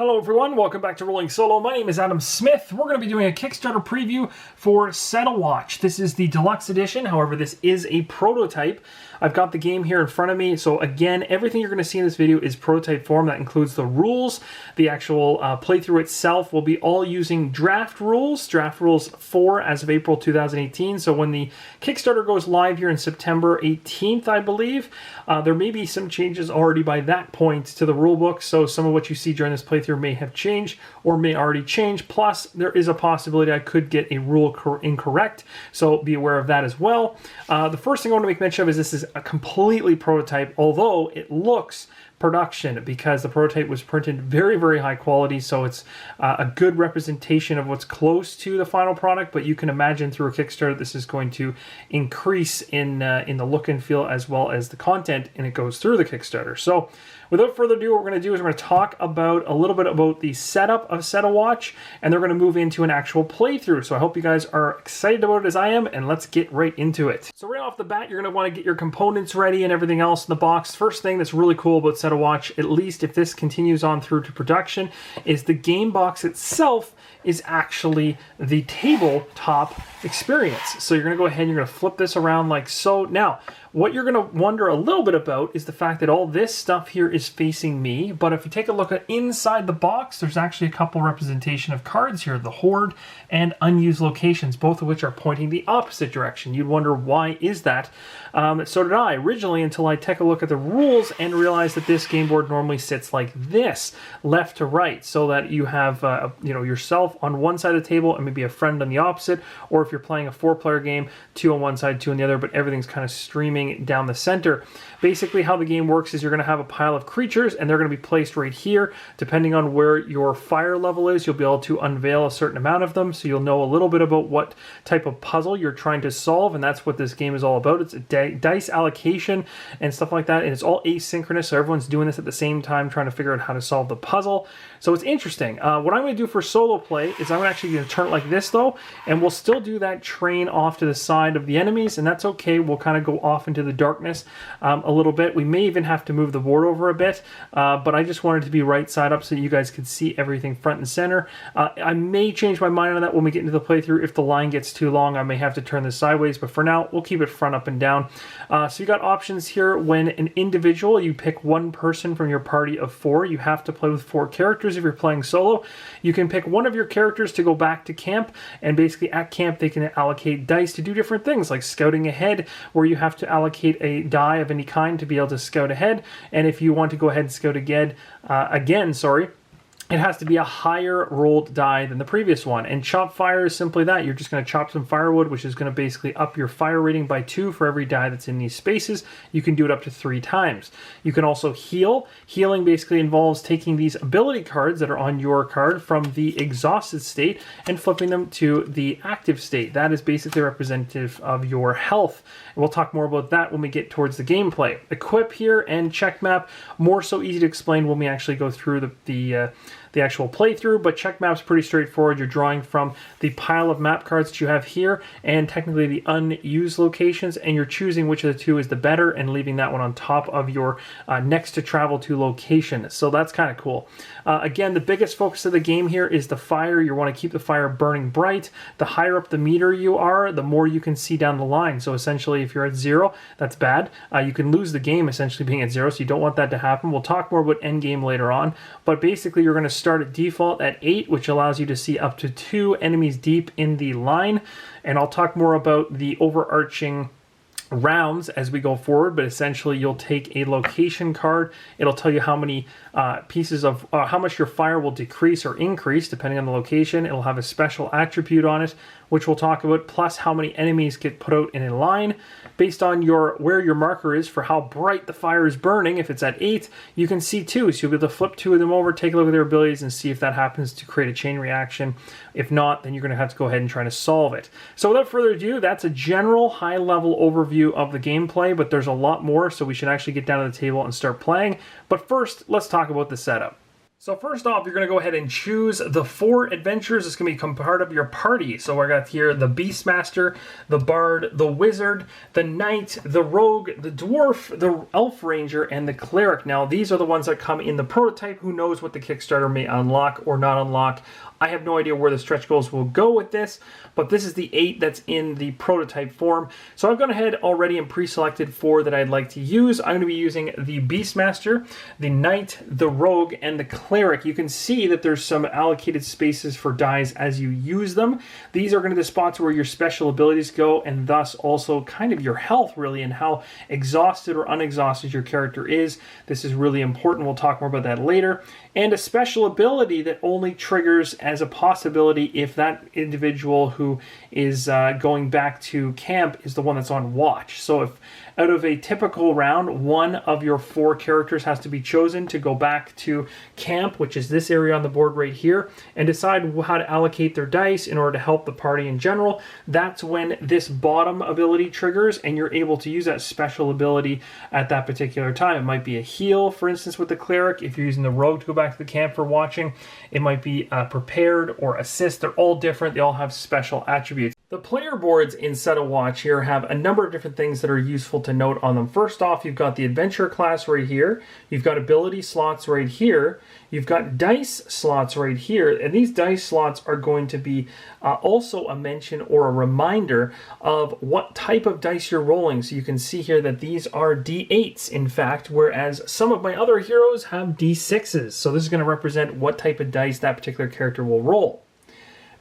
Hello everyone, welcome back to Rolling Solo. My name is Adam Smith. We're going to be doing a Kickstarter preview for Settle Watch. This is the deluxe edition, however this is a prototype. I've got the game here in front of me, so again, everything you're going to see in this video is prototype form. That includes the rules. The actual playthrough itself will be all using draft rules 4 as of April 2018. So when the Kickstarter goes live here in September 18th, I believe, there may be some changes already by that point to the rulebook, so some of what you see during this playthrough may have changed or may already change. Plus, there is a possibility I could get a rule incorrect, so be aware of that as well. The first thing I want to make mention of is this is a completely prototype, although it looks production because the prototype was printed very, very high quality, so it's a good representation of what's close to the final product. But you can imagine through a Kickstarter this is going to increase in the look and feel as well as the content, and it goes through the Kickstarter. So without further ado, what we're going to do is we're going to talk about a little bit about the setup of Settle Watch, and they're going to move into an actual playthrough. So I hope you guys are excited about it as I am, and let's get right into it. So right off the bat, you're going to want to get your components ready and everything else in the box. First thing that's really cool about Settle Watch, at least if this continues on through to production, is the game box itself is actually the tabletop experience. So you're going to go ahead and you're going to flip this around like so. Now, what you're going to wonder a little bit about is the fact that all this stuff here is facing me, but if you take a look at inside the box, there's actually a couple representation of cards here, the Horde and Unused Locations, both of which are pointing the opposite direction. You'd wonder why is that? So did I originally, until I take a look at the rules and realize that this game board normally sits like this, left to right, so that you have yourself on one side of the table and maybe a friend on the opposite, or if you're playing a 4-player game, 2 on one side, 2 on the other, but everything's kind of streaming down the center. Basically how the game works is you're going to have a pile of creatures and they're going to be placed right here. Depending on where your fire level is, you'll be able to unveil a certain amount of them, so you'll know a little bit about what type of puzzle you're trying to solve, and that's what this game is all about. It's a dice allocation and stuff like that, and it's all asynchronous, so everyone's doing this at the same time trying to figure out how to solve the puzzle. So it's interesting. What I'm going to do for solo play is I'm actually going to turn it like this though, and we'll still do that train off to the side of the enemies, and that's okay. We'll kind of go off into the darkness a little bit. We may even have to move the board over a bit, but I just wanted to be right side up so you guys could see everything front and center. I may change my mind on that when we get into the playthrough. If the line gets too long, I may have to turn this sideways, but for now, we'll keep it front, up, and down. So you got options here. When an individual, you pick one person from your party of 4. You have to play with 4 characters if you're playing solo. You can pick one of your characters to go back to camp, and basically at camp they can allocate dice to do different things, like scouting ahead, where you have to allocate a die of any kind to be able to scout ahead. And if you want to go ahead and scout again, it has to be a higher rolled die than the previous one. And chop fire is simply that. You're just going to chop some firewood, which is going to basically up your fire rating by 2 for every die that's in these spaces. You can do it up to 3 times. You can also heal. Healing basically involves taking these ability cards that are on your card from the exhausted state and flipping them to the active state. That is basically representative of your health. And we'll talk more about that when we get towards the gameplay. Equip here and check map, more so easy to explain when we actually go through the actual playthrough, but check map's pretty straightforward. You're drawing from the pile of map cards that you have here and technically the unused locations, and you're choosing which of the 2 is the better and leaving that one on top of your next to travel to location. So that's kind of cool. Again, the biggest focus of the game here is the fire. You want to keep the fire burning bright. The higher up the meter you are, the more you can see down the line. So essentially if you're at 0, that's bad. You can lose the game essentially being at 0, so you don't want that to happen. We'll talk more about end game later on, but basically you're going to start at default at 8, which allows you to see up to 2 enemies deep in the line. And I'll talk more about the overarching rounds as we go forward, but essentially you'll take a location card. It'll tell you how many pieces of how much your fire will decrease or increase depending on the location. It'll have a special attribute on it, which we'll talk about, plus how many enemies get put out in a line based on where your marker is for how bright the fire is burning. If it's at 8, you can see 2, so you'll be able to flip 2 of them over, take a look at their abilities, and see if that happens to create a chain reaction. If not, then you're going to have to go ahead and try to solve it. So without further ado, that's a general high-level overview of the gameplay, but there's a lot more, so we should actually get down to the table and start playing. But first, let's talk about the setup. So first off, you're going to go ahead and choose the 4 adventures that's going to become part of your party. So I got here the Beastmaster, the Bard, the Wizard, the Knight, the Rogue, the Dwarf, the Elf Ranger, and the Cleric. Now, these are the ones that come in the prototype. Who knows what the Kickstarter may unlock or not unlock. I have no idea where the stretch goals will go with this, but this is the 8 that's in the prototype form. So I've gone ahead already and pre-selected 4 that I'd like to use. I'm going to be using the Beastmaster, the Knight, the Rogue, and the Cleric. You can see that there's some allocated spaces for dies as you use them. These are going to be the spots where your special abilities go, and thus also kind of your health, really, and how exhausted or unexhausted your character is. This is really important. We'll talk more about that later. And a special ability that only triggers as a possibility if that individual who is going back to camp is the one that's on watch. So if out of a typical round, one of your 4 characters has to be chosen to go back to camp, which is this area on the board right here, and decide how to allocate their dice in order to help the party in general, that's when this bottom ability triggers and you're able to use that special ability at that particular time. It might be a heal, for instance, with the Cleric. If you're using the Rogue to go back to the camp for watching, it might be prepared or assist. They're all different. They all have special attributes. The player boards in Set a Watch here have a number of different things that are useful to note on them. First off, you've got the adventure class right here. You've got ability slots right here. You've got dice slots right here. And these dice slots are going to be also a mention or a reminder of what type of dice you're rolling. So you can see here that these are D8s, in fact, whereas some of my other heroes have D6s. So this is going to represent what type of dice that particular character will roll.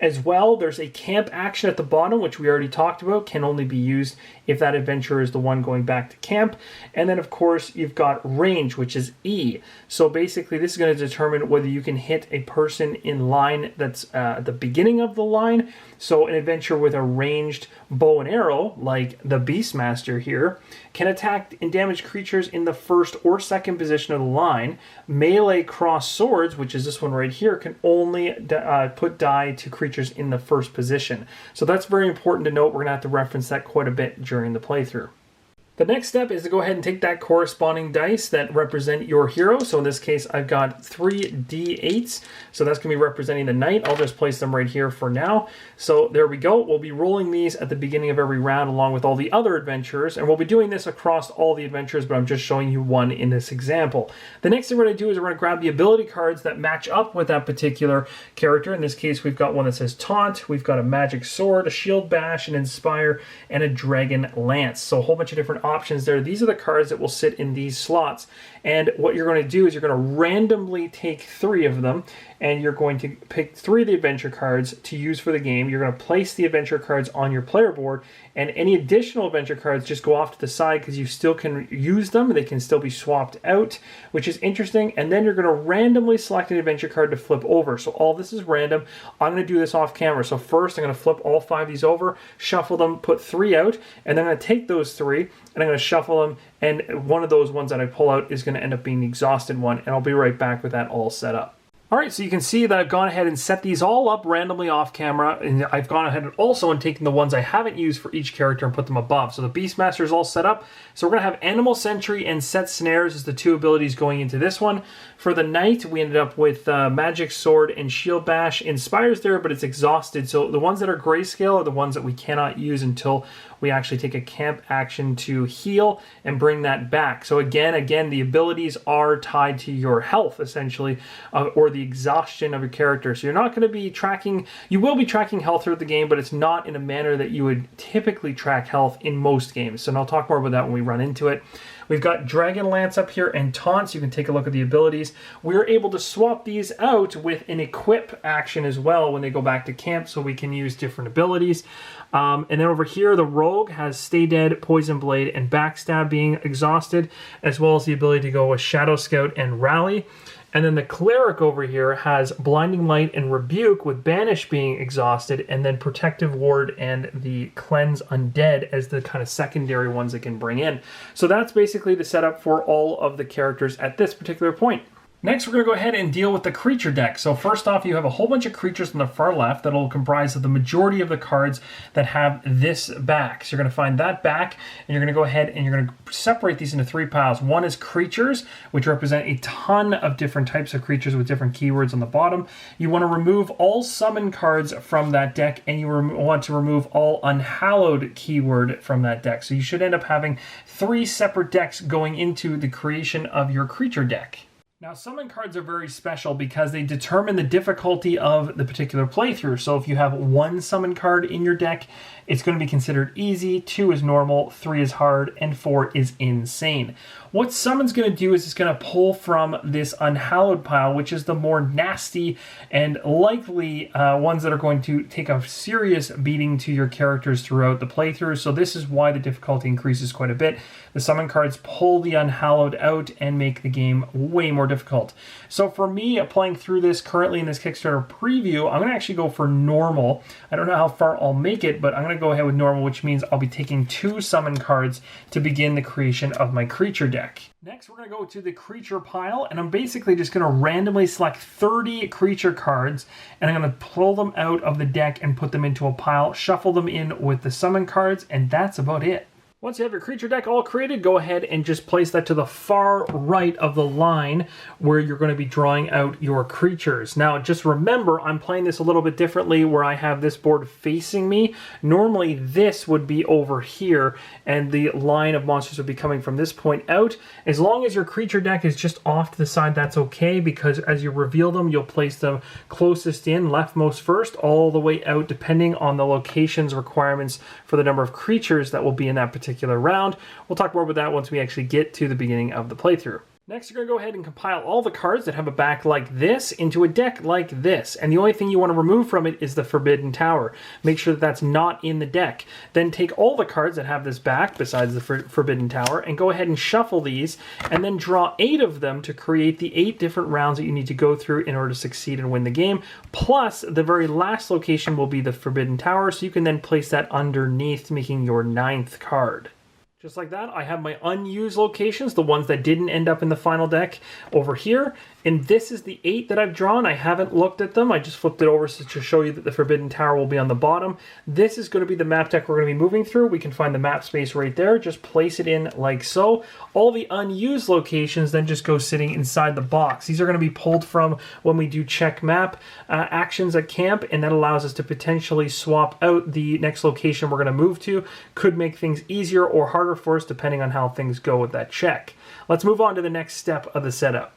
As well, there's a camp action at the bottom, which we already talked about, can only be used if that adventurer is the one going back to camp. And then, of course, you've got range, which is E. So basically, this is going to determine whether you can hit a person in line that's at the beginning of the line. So an adventurer with a ranged bow and arrow, like the Beastmaster here, can attack and damage creatures in the first or second position of the line. Melee cross swords, which is this one right here, can only put die to creatures in the first position. So that's very important to note. We're going to have to reference that quite a bit during the playthrough. The next step is to go ahead and take that corresponding dice that represent your hero. So in this case, I've got 3 D8s. So that's going to be representing the Knight. I'll just place them right here for now. So there we go. We'll be rolling these at the beginning of every round along with all the other adventurers. And we'll be doing this across all the adventures, but I'm just showing you one in this example. The next thing we're going to do is we're going to grab the ability cards that match up with that particular character. In this case, we've got one that says Taunt. We've got a Magic Sword, a Shield Bash, an Inspire, and a Dragon Lance. So a whole bunch of different options there. These are the cards that will sit in these slots. And what you're going to do is you're going to randomly take 3 of them, and you're going to pick 3 of the adventure cards to use for the game. You're going to place the adventure cards on your player board, and any additional adventure cards just go off to the side because you still can use them. They can still be swapped out, which is interesting. And then you're going to randomly select an adventure card to flip over. So all this is random. I'm going to do this off camera. So first I'm going to flip all 5 of these over, shuffle them, put 3 out, and then I'm going to take those 3 and I'm going to shuffle them, and one of those ones that I pull out is going to end up being the exhausted one, and I'll be right back with that all set up. Alright, so you can see that I've gone ahead and set these all up randomly off camera, and I've gone ahead and also taken the ones I haven't used for each character and put them above. So the Beastmaster is all set up. So we're going to have Animal Sentry and Set Snares as the 2 abilities going into this one. For the Knight, we ended up with Magic Sword and Shield Bash. Inspire's there, but it's exhausted. So the ones that are grayscale are the ones that we cannot use until we actually take a camp action to heal and bring that back. So again, the abilities are tied to your health, essentially, or the exhaustion of your character. So you're not going to be tracking, you will be tracking health throughout the game, but it's not in a manner that you would typically track health in most games. So I'll talk more about that when we run into it. We've got Dragon Lance up here and Taunt, so you can take a look at the abilities. We're able to swap these out with an equip action as well when they go back to camp, so we can use different abilities. And then over here, the Rogue has Stay Dead, Poison Blade, and Backstab being exhausted, as well as the ability to go with Shadow Scout and Rally. And then the Cleric over here has Blinding Light and Rebuke, with Banish being exhausted, and then Protective Ward and the Cleanse Undead as the kind of secondary ones that can bring in. So that's basically the setup for all of the characters at this particular point. Next, we're going to go ahead and deal with the creature deck. So first off, you have a whole bunch of creatures on the far left that will comprise of the majority of the cards that have this back. So you're going to find that back, and you're going to go ahead and you're going to separate these into 3 piles. One is creatures, which represent a ton of different types of creatures with different keywords on the bottom. You want to remove all summon cards from that deck, and you want to remove all Unhallowed keyword from that deck. So you should end up having 3 separate decks going into the creation of your creature deck. Now, summon cards are very special because they determine the difficulty of the particular playthrough. So if you have 1 summon card in your deck, it's going to be considered easy, 2 is normal, 3 is hard, and 4 is insane. What summon's going to do is it's going to pull from this Unhallowed pile, which is the more nasty and likely ones that are going to take a serious beating to your characters throughout the playthrough. So this is why the difficulty increases quite a bit. The summon cards pull the Unhallowed out and make the game way more difficult. So for me, playing through this currently in this Kickstarter preview, I'm going to actually go for normal. I don't know how far I'll make it, but I'm going to go ahead with normal, which means I'll be taking 2 summon cards to begin the creation of my creature deck. Next, we're going to go to the creature pile, and I'm basically just going to randomly select 30 creature cards, and I'm going to pull them out of the deck and put them into a pile, shuffle them in with the summon cards, and that's about it. Once you have your creature deck all created, go ahead and just place that to the far right of the line where you're going to be drawing out your creatures. Now, just remember, I'm playing this a little bit differently where I have this board facing me. Normally, this would be over here, and the line of monsters would be coming from this point out. As long as your creature deck is just off to the side, that's okay, because as you reveal them, you'll place them closest in, leftmost first, all the way out, depending on the location's requirements for the number of creatures that will be in that particular round. We'll talk more about that once we actually get to the beginning of the playthrough. Next, you're going to go ahead and compile all the cards that have a back like this into a deck like this. And the only thing you want to remove from it is the Forbidden Tower. Make sure that that's not in the deck. Then take all the cards that have this back, besides the Forbidden Tower, and go ahead and shuffle these, and then draw 8 of them to create the 8 different rounds that you need to go through in order to succeed and win the game. Plus, the very last location will be the Forbidden Tower, so you can then place that underneath, making your 9th card. Just like that, I have my unused locations, the ones that didn't end up in the final deck, over here. And this is the 8 that I've drawn. I haven't looked at them. I just flipped it over to show you that the Forbidden Tower will be on the bottom. This is going to be the map deck we're going to be moving through. We can find the map space right there. Just place it in like so. All the unused locations then just go sitting inside the box. These are going to be pulled from when we do check map actions at camp, and that allows us to potentially swap out the next location we're going to move to. Could make things easier or harder for us depending on how things go with that check. Let's move on to the next step of the setup.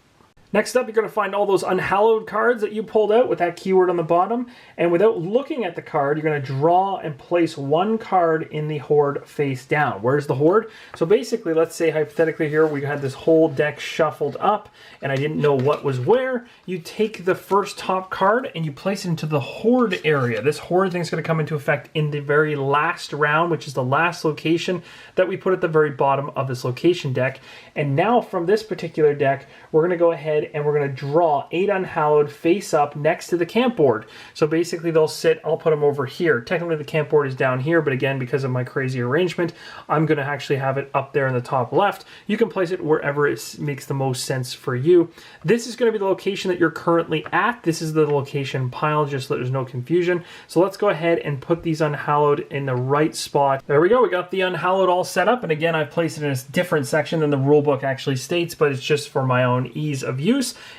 Next up, you're going to find all those Unhallowed cards that you pulled out with that keyword on the bottom. And without looking at the card, you're going to draw and place 1 card in the horde face down. Where's the horde? So basically, let's say hypothetically here, we had this whole deck shuffled up, and I didn't know what was where. You take the first top card, and you place it into the horde area. This horde thing is going to come into effect in the very last round, which is the last location that we put at the very bottom of this location deck. And now from this particular deck, we're going to go ahead and we're going to draw 8 Unhallowed face up next to the camp board. So basically they'll sit, I'll put them over here. Technically the camp board is down here, but again, because of my crazy arrangement, I'm going to actually have it up there in the top left. You can place it wherever it makes the most sense for you. This is going to be the location that you're currently at. This is the location pile, just so there's no confusion. So let's go ahead and put these Unhallowed in the right spot. There we go. We got the Unhallowed all set up. And again, I've placed it in a different section than the rulebook actually states, but it's just for my own ease of use.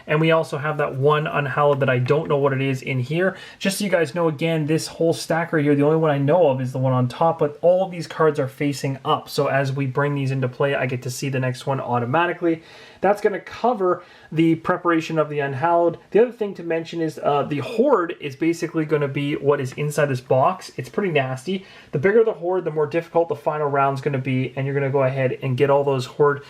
And we also have that 1 Unhallowed that I don't know what it is in here. Just so you guys know, again, this whole stack right here, the only one I know of is the one on top, but all of these cards are facing up. So as we bring these into play, I get to see the next one automatically. That's going to cover the preparation of the Unhallowed. The other thing to mention is the horde is basically going to be what is inside this box. It's pretty nasty. The bigger the horde, the more difficult the final round's going to be, and you're going to go ahead and get all those horde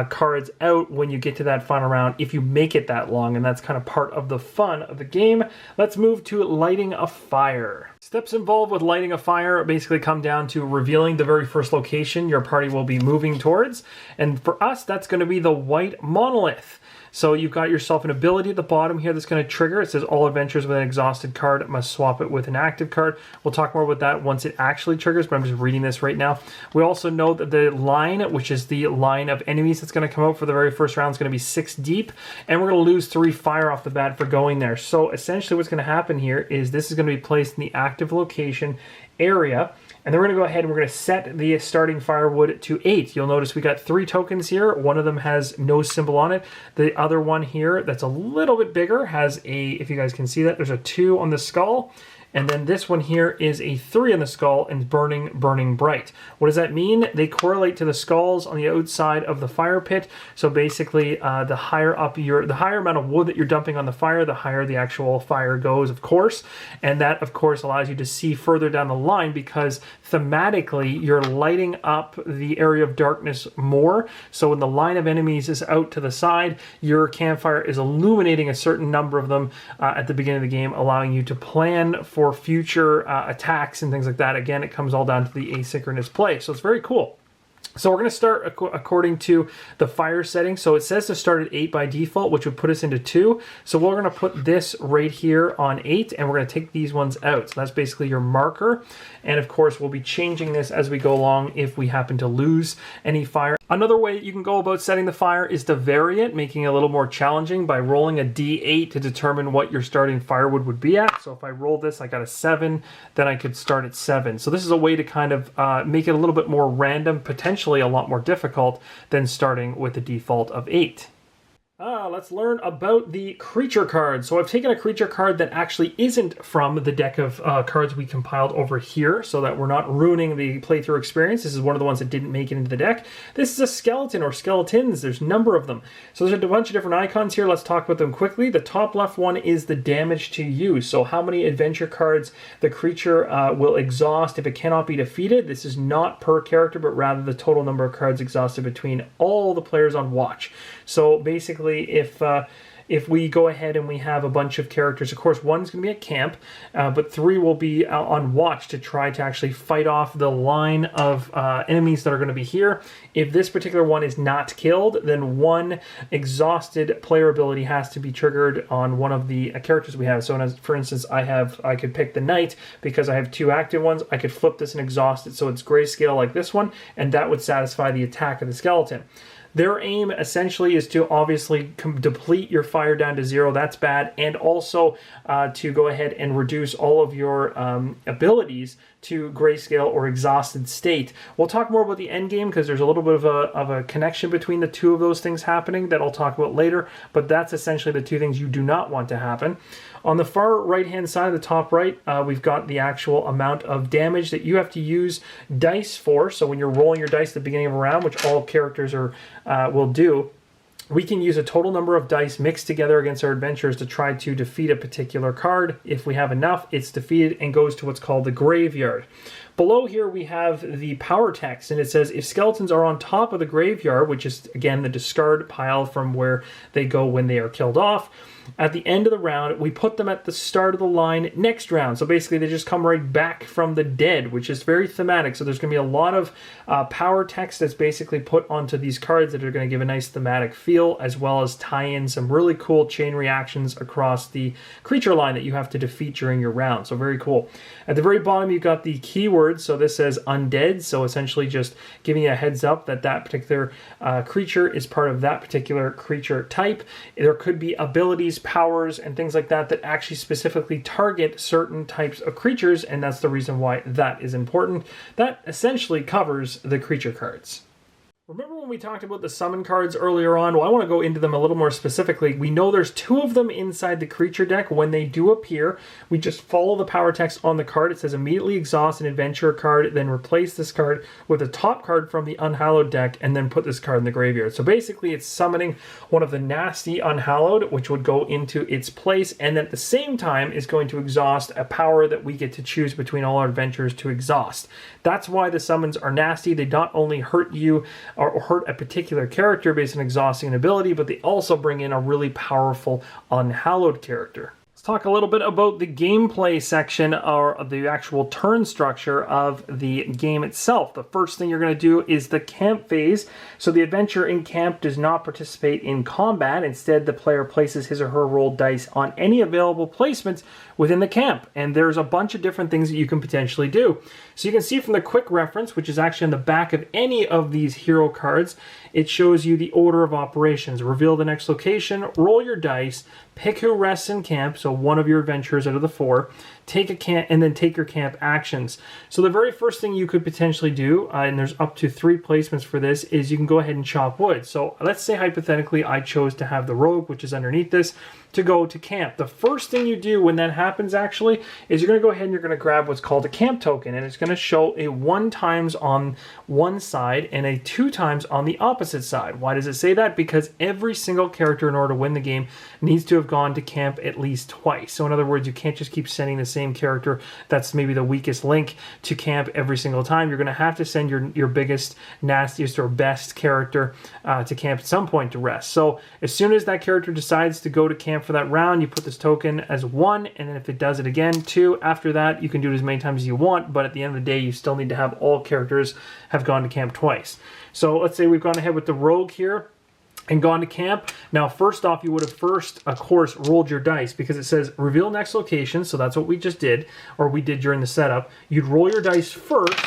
cards out when you get to that final round if you make it that long, and that's kind of part of the fun of the game. Let's move to lighting a fire. Steps involved with lighting a fire basically come down to revealing the very first location your party will be moving towards. And for us, that's going to be the white monolith. So you've got yourself an ability at the bottom here that's going to trigger. It says all adventurers with an exhausted card must swap it with an active card. We'll talk more about that once it actually triggers, but I'm just reading this right now. We also know that the line, which is the line of enemies that's going to come out for the very first round, is going to be 6 deep, and we're going to lose 3 fire off the bat for going there. So essentially what's going to happen here is this is going to be placed in the active location area. And then we're going to go ahead and we're going to set the starting firewood to 8. You'll notice we got 3 tokens here. One of them has no symbol on it. The other one here that's a little bit bigger has a, if you guys can see that, there's a 2 on the skull. And then this one here is a 3 on the skull and burning, burning bright. What does that mean? They correlate to the skulls on the outside of the fire pit. So basically, the higher amount of wood that you're dumping on the fire, the higher the actual fire goes, of course. And that, of course, allows you to see further down the line because thematically, you're lighting up the area of darkness more. So when the line of enemies is out to the side, your campfire is illuminating a certain number of them at the beginning of the game, allowing you to plan for future attacks and things like that. Again, it comes all down to the asynchronous play. So it's very cool. So we're going to start according to the fire setting. So it says to start at 8 by default, which would put us into 2. So we're going to put this right here on 8, and we're going to take these ones out. So that's basically your marker. And of course, we'll be changing this as we go along if we happen to lose any fire. Another way you can go about setting the fire is to vary it, making it a little more challenging by rolling a d8 to determine what your starting firewood would be at. So if I roll this, I got a 7, then I could start at 7. So this is a way to kind of make it a little bit more random, potentially a lot more difficult than starting with a default of 8. Let's learn about the creature card. So I've taken a creature card that actually isn't from the deck of cards we compiled over here so that we're not ruining the playthrough experience. This is one of the ones that didn't make it into the deck. This is a skeleton or skeletons. There's a number of them. So there's a bunch of different icons here. Let's talk about them quickly. The top left one is the damage to you. So how many adventure cards the creature will exhaust if it cannot be defeated. This is not per character, but rather the total number of cards exhausted between all the players on watch. So basically, if we go ahead and we have a bunch of characters, of course, one's going to be at camp, but 3 will be on watch to try to actually fight off the line of enemies that are going to be here. If this particular one is not killed, then 1 exhausted player ability has to be triggered on one of the characters we have. So for instance, I could pick the knight because I have 2 active ones. I could flip this and exhaust it so it's grayscale like this one, and that would satisfy the attack of the skeleton. Their aim essentially is to obviously deplete your fire down to 0. That's bad. And also to go ahead and reduce all of your abilities to grayscale or exhausted state. We'll talk more about the end game because there's a little bit of a connection between the 2 of those things happening that I'll talk about later. But that's essentially the 2 things you do not want to happen. On the far right-hand side of the top right, we've got the actual amount of damage that you have to use dice for. So when you're rolling your dice at the beginning of a round, which all characters will do, we can use a total number of dice mixed together against our adventurers to try to defeat a particular card. If we have enough, it's defeated and goes to what's called the graveyard. Below here we have the power text, and it says if skeletons are on top of the graveyard, which is again the discard pile from where they go when they are killed off, at the end of the round, we put them at the start of the line next round. So basically, they just come right back from the dead, which is very thematic. So there's going to be a lot of power text that's basically put onto these cards that are going to give a nice thematic feel, as well as tie in some really cool chain reactions across the creature line that you have to defeat during your round. So very cool. At the very bottom, you've got the keywords. So this says undead. So essentially just giving you a heads up that that particular creature is part of that particular creature type. There could be abilities, powers, and things like that that actually specifically target certain types of creatures, and that's the reason why that is important. That essentially covers the creature cards. Remember when we talked about the summon cards earlier on? Well, I want to go into them a little more specifically. We know there's 2 of them inside the creature deck. When they do appear, we just follow the power text on the card. It says immediately exhaust an adventurer card, then replace this card with a top card from the Unhallowed deck, and then put this card in the graveyard. So basically, it's summoning one of the nasty Unhallowed, which would go into its place, and at the same time is going to exhaust a power that we get to choose between all our adventurers to exhaust. That's why the summons are nasty. They not only hurt you or hurt a particular character based on exhausting an ability, but they also bring in a really powerful Unhallowed character. Let's talk a little bit about the gameplay section, or the actual turn structure of the game itself. The first thing you're going to do is the camp phase. So the adventure in camp does not participate in combat. Instead, the player places his or her rolled dice on any available placements within the camp. And there's a bunch of different things that you can potentially do. So you can see from the quick reference, which is actually on the back of any of these hero cards, it shows you the order of operations. Reveal the next location, roll your dice, pick who rests in camp, so one of your adventurers out of the 4, take a camp, and then take your camp actions. So the very first thing you could potentially do, and there's up to 3 placements for this, is you can go ahead and chop wood. So let's say hypothetically I chose to have the rogue, which is underneath this, to go to camp. The first thing you do when that happens actually is you're going to go ahead and you're going to grab what's called a camp token, and it's going to show a 1 times on one side and a 2 times on the opposite side. Why does it say that? Because every single character, in order to win the game, needs to have gone to camp at least twice. So in other words, you can't just keep sending the same character that's maybe the weakest link to camp every single time. You're going to have to send your biggest, nastiest, or best character to camp at some point to rest. So as soon as that character decides to go to camp for that round, you put this token as 1, and then if it does it again, 2. After that, you can do it as many times as you want, but at the end of the day, you still need to have all characters have gone to camp twice. So let's say we've gone ahead with the rogue here and gone to camp. Now, first off, you would have of course, rolled your dice, because it says reveal next location, so that's what we just did, or we did during the setup. You'd roll your dice first,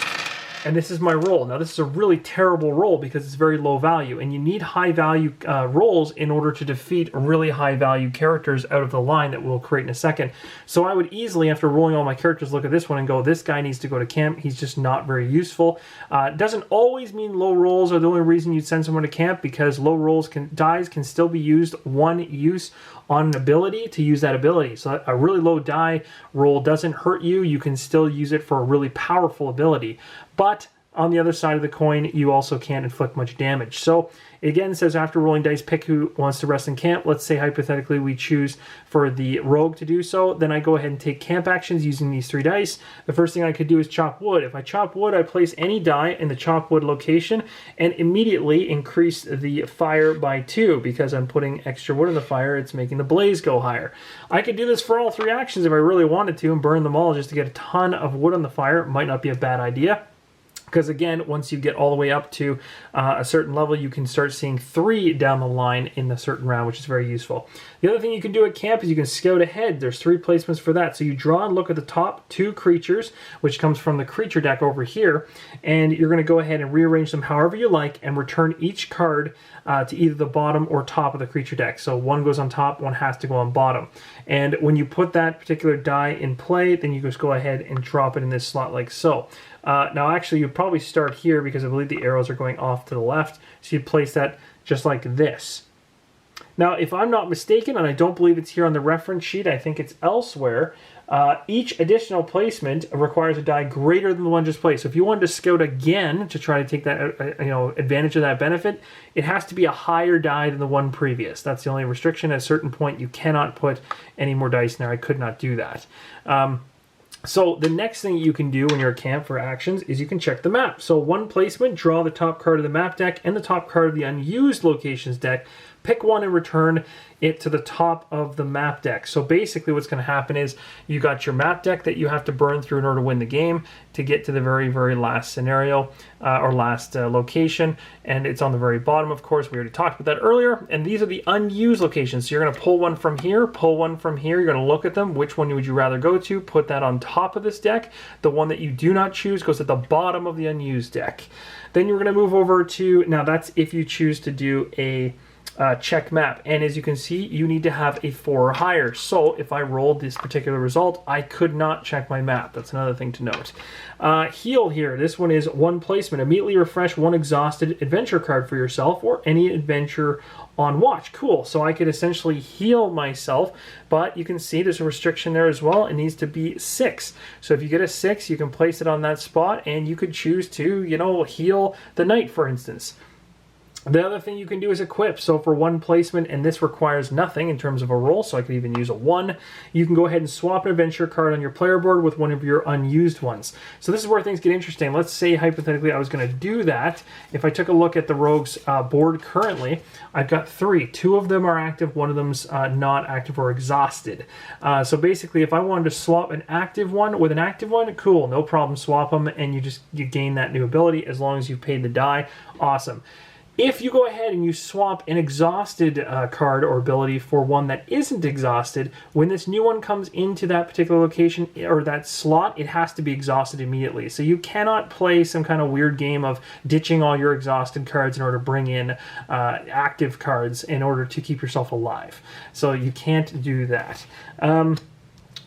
and this is my roll. Now, this is a really terrible roll because it's very low value, and you need high value rolls in order to defeat really high value characters out of the line that we'll create in a second. So I would easily, after rolling all my characters, look at this one and go, this guy needs to go to camp. He's just not very useful. It doesn't always mean low rolls are the only reason you'd send someone to camp, because low rolls dies can still be used one use on an ability to use that ability. So a really low die roll doesn't hurt you. You can still use it for a really powerful ability. But on the other side of the coin, you also can't inflict much damage. So again, it says after rolling dice, pick who wants to rest in camp. Let's say hypothetically we choose for the rogue to do so. Then I go ahead and take camp actions using these 3 dice. The first thing I could do is chop wood. If I chop wood, I place any die in the chop wood location and immediately increase the fire by 2, because I'm putting extra wood in the fire. It's making the blaze go higher. I could do this for all 3 actions if I really wanted to and burn them all just to get a ton of wood on the fire. It might not be a bad idea, because again, once you get all the way up to a certain level, you can start seeing 3 down the line in a certain round, which is very useful. The other thing you can do at camp is you can scout ahead. There's 3 placements for that. So you draw and look at the top 2 creatures, which comes from the creature deck over here, and you're going to go ahead and rearrange them however you like and return each card to either the bottom or top of the creature deck. So 1 goes on top, 1 has to go on bottom. And when you put that particular die in play, then you just go ahead and drop it in this slot like so. Now actually you probably start here because I believe the arrows are going off to the left, so you place that just like this. Now if I'm not mistaken, and I don't believe it's here on the reference sheet, I think it's elsewhere, each additional placement requires a die greater than the one just placed. So if you wanted to scout again to try to take that advantage of that benefit, it has to be a higher die than the one previous. That's the only restriction. At a certain point you cannot put any more dice in there. I could not do that. So the next thing you can do when you're at camp for actions is you can check the map. So 1 placement, draw the top card of the map deck and the top card of the unused locations deck. Pick 1 and return it to the top of the map deck. So basically what's going to happen is you got your map deck that you have to burn through in order to win the game to get to the very, very last scenario or last location. And it's on the very bottom, of course. We already talked about that earlier. And these are the unused locations. So you're going to pull 1 from here, pull 1 from here. You're going to look at them. Which one would you rather go to? Put that on top of this deck. The one that you do not choose goes at the bottom of the unused deck. Then you're going to move over to, now that's if you choose to do a check map, and as you can see, you need to have a 4 or higher. So if I rolled this particular result, I could not check my map. That's another thing to note. Heal here, this one is 1 placement. Immediately refresh 1 exhausted adventure card for yourself or any adventure on watch. Cool, so I could essentially heal myself, but you can see there's a restriction there as well. It needs to be 6. So if you get a 6, you can place it on that spot, and you could choose to, heal the knight, for instance. The other thing you can do is equip. So for one placement, and this requires nothing in terms of a roll, so I could even use a 1, you can go ahead and swap an adventure card on your player board with one of your unused ones. So this is where things get interesting. Let's say, hypothetically, I was going to do that. If I took a look at the rogue's board currently, I've got 3. 2 of them are active, one of them's not active or exhausted. So basically, if I wanted to swap an active one with an active one, cool, no problem, swap them, and you gain that new ability as long as you've paid the die. Awesome. If you go ahead and you swap an exhausted card or ability for one that isn't exhausted, when this new one comes into that particular location or that slot, it has to be exhausted immediately. So you cannot play some kind of weird game of ditching all your exhausted cards in order to bring in active cards in order to keep yourself alive. So you can't do that.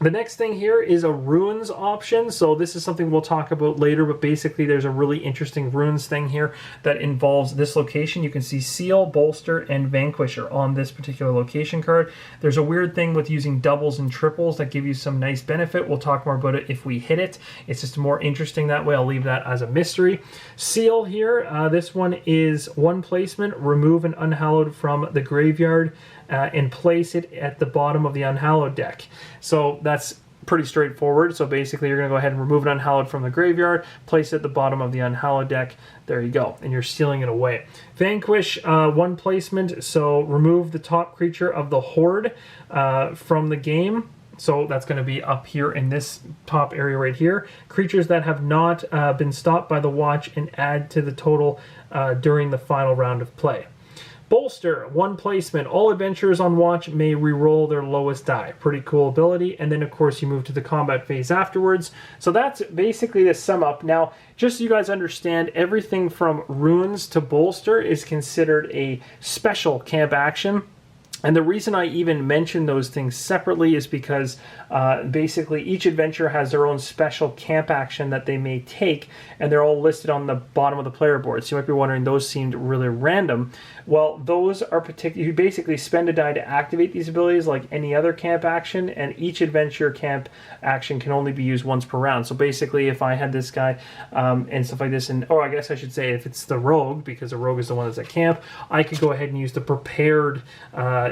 The next thing here is a runes option. So this is something we'll talk about later, but basically there's a really interesting runes thing here that involves this location. You can see seal, bolster, and vanquish are on this particular location card. There's a weird thing with using doubles and triples that give you some nice benefit. We'll talk more about it if we hit it. It's just more interesting that way. I'll leave that as a mystery. Seal here, this one is 1 placement, remove an Unhallowed from the graveyard and place it at the bottom of the Unhallowed deck. So that's pretty straightforward. So basically you're going to go ahead and remove an Unhallowed from the graveyard, place it at the bottom of the Unhallowed deck. There you go. And you're sealing it away. Vanquish, 1 placement. So remove the top creature of the horde from the game. So that's going to be up here in this top area right here. Creatures that have not been stopped by the watch and add to the total during the final round of play. Bolster, 1 placement. All adventurers on watch may re-roll their lowest die. Pretty cool ability. And then, of course, you move to the combat phase afterwards. So that's basically the sum up. Now, just so you guys understand, everything from runes to bolster is considered a special camp action. And the reason I even mention those things separately is because basically each adventure has their own special camp action that they may take, and they're all listed on the bottom of the player board. So you might be wondering, those seemed really random. Well, those are particular. You basically spend a die to activate these abilities like any other camp action, and each adventure camp action can only be used once per round. So basically, if I had this guy and stuff like this, and I guess I should say if it's the rogue, because the rogue is the one that's at camp, I could go ahead and use the prepared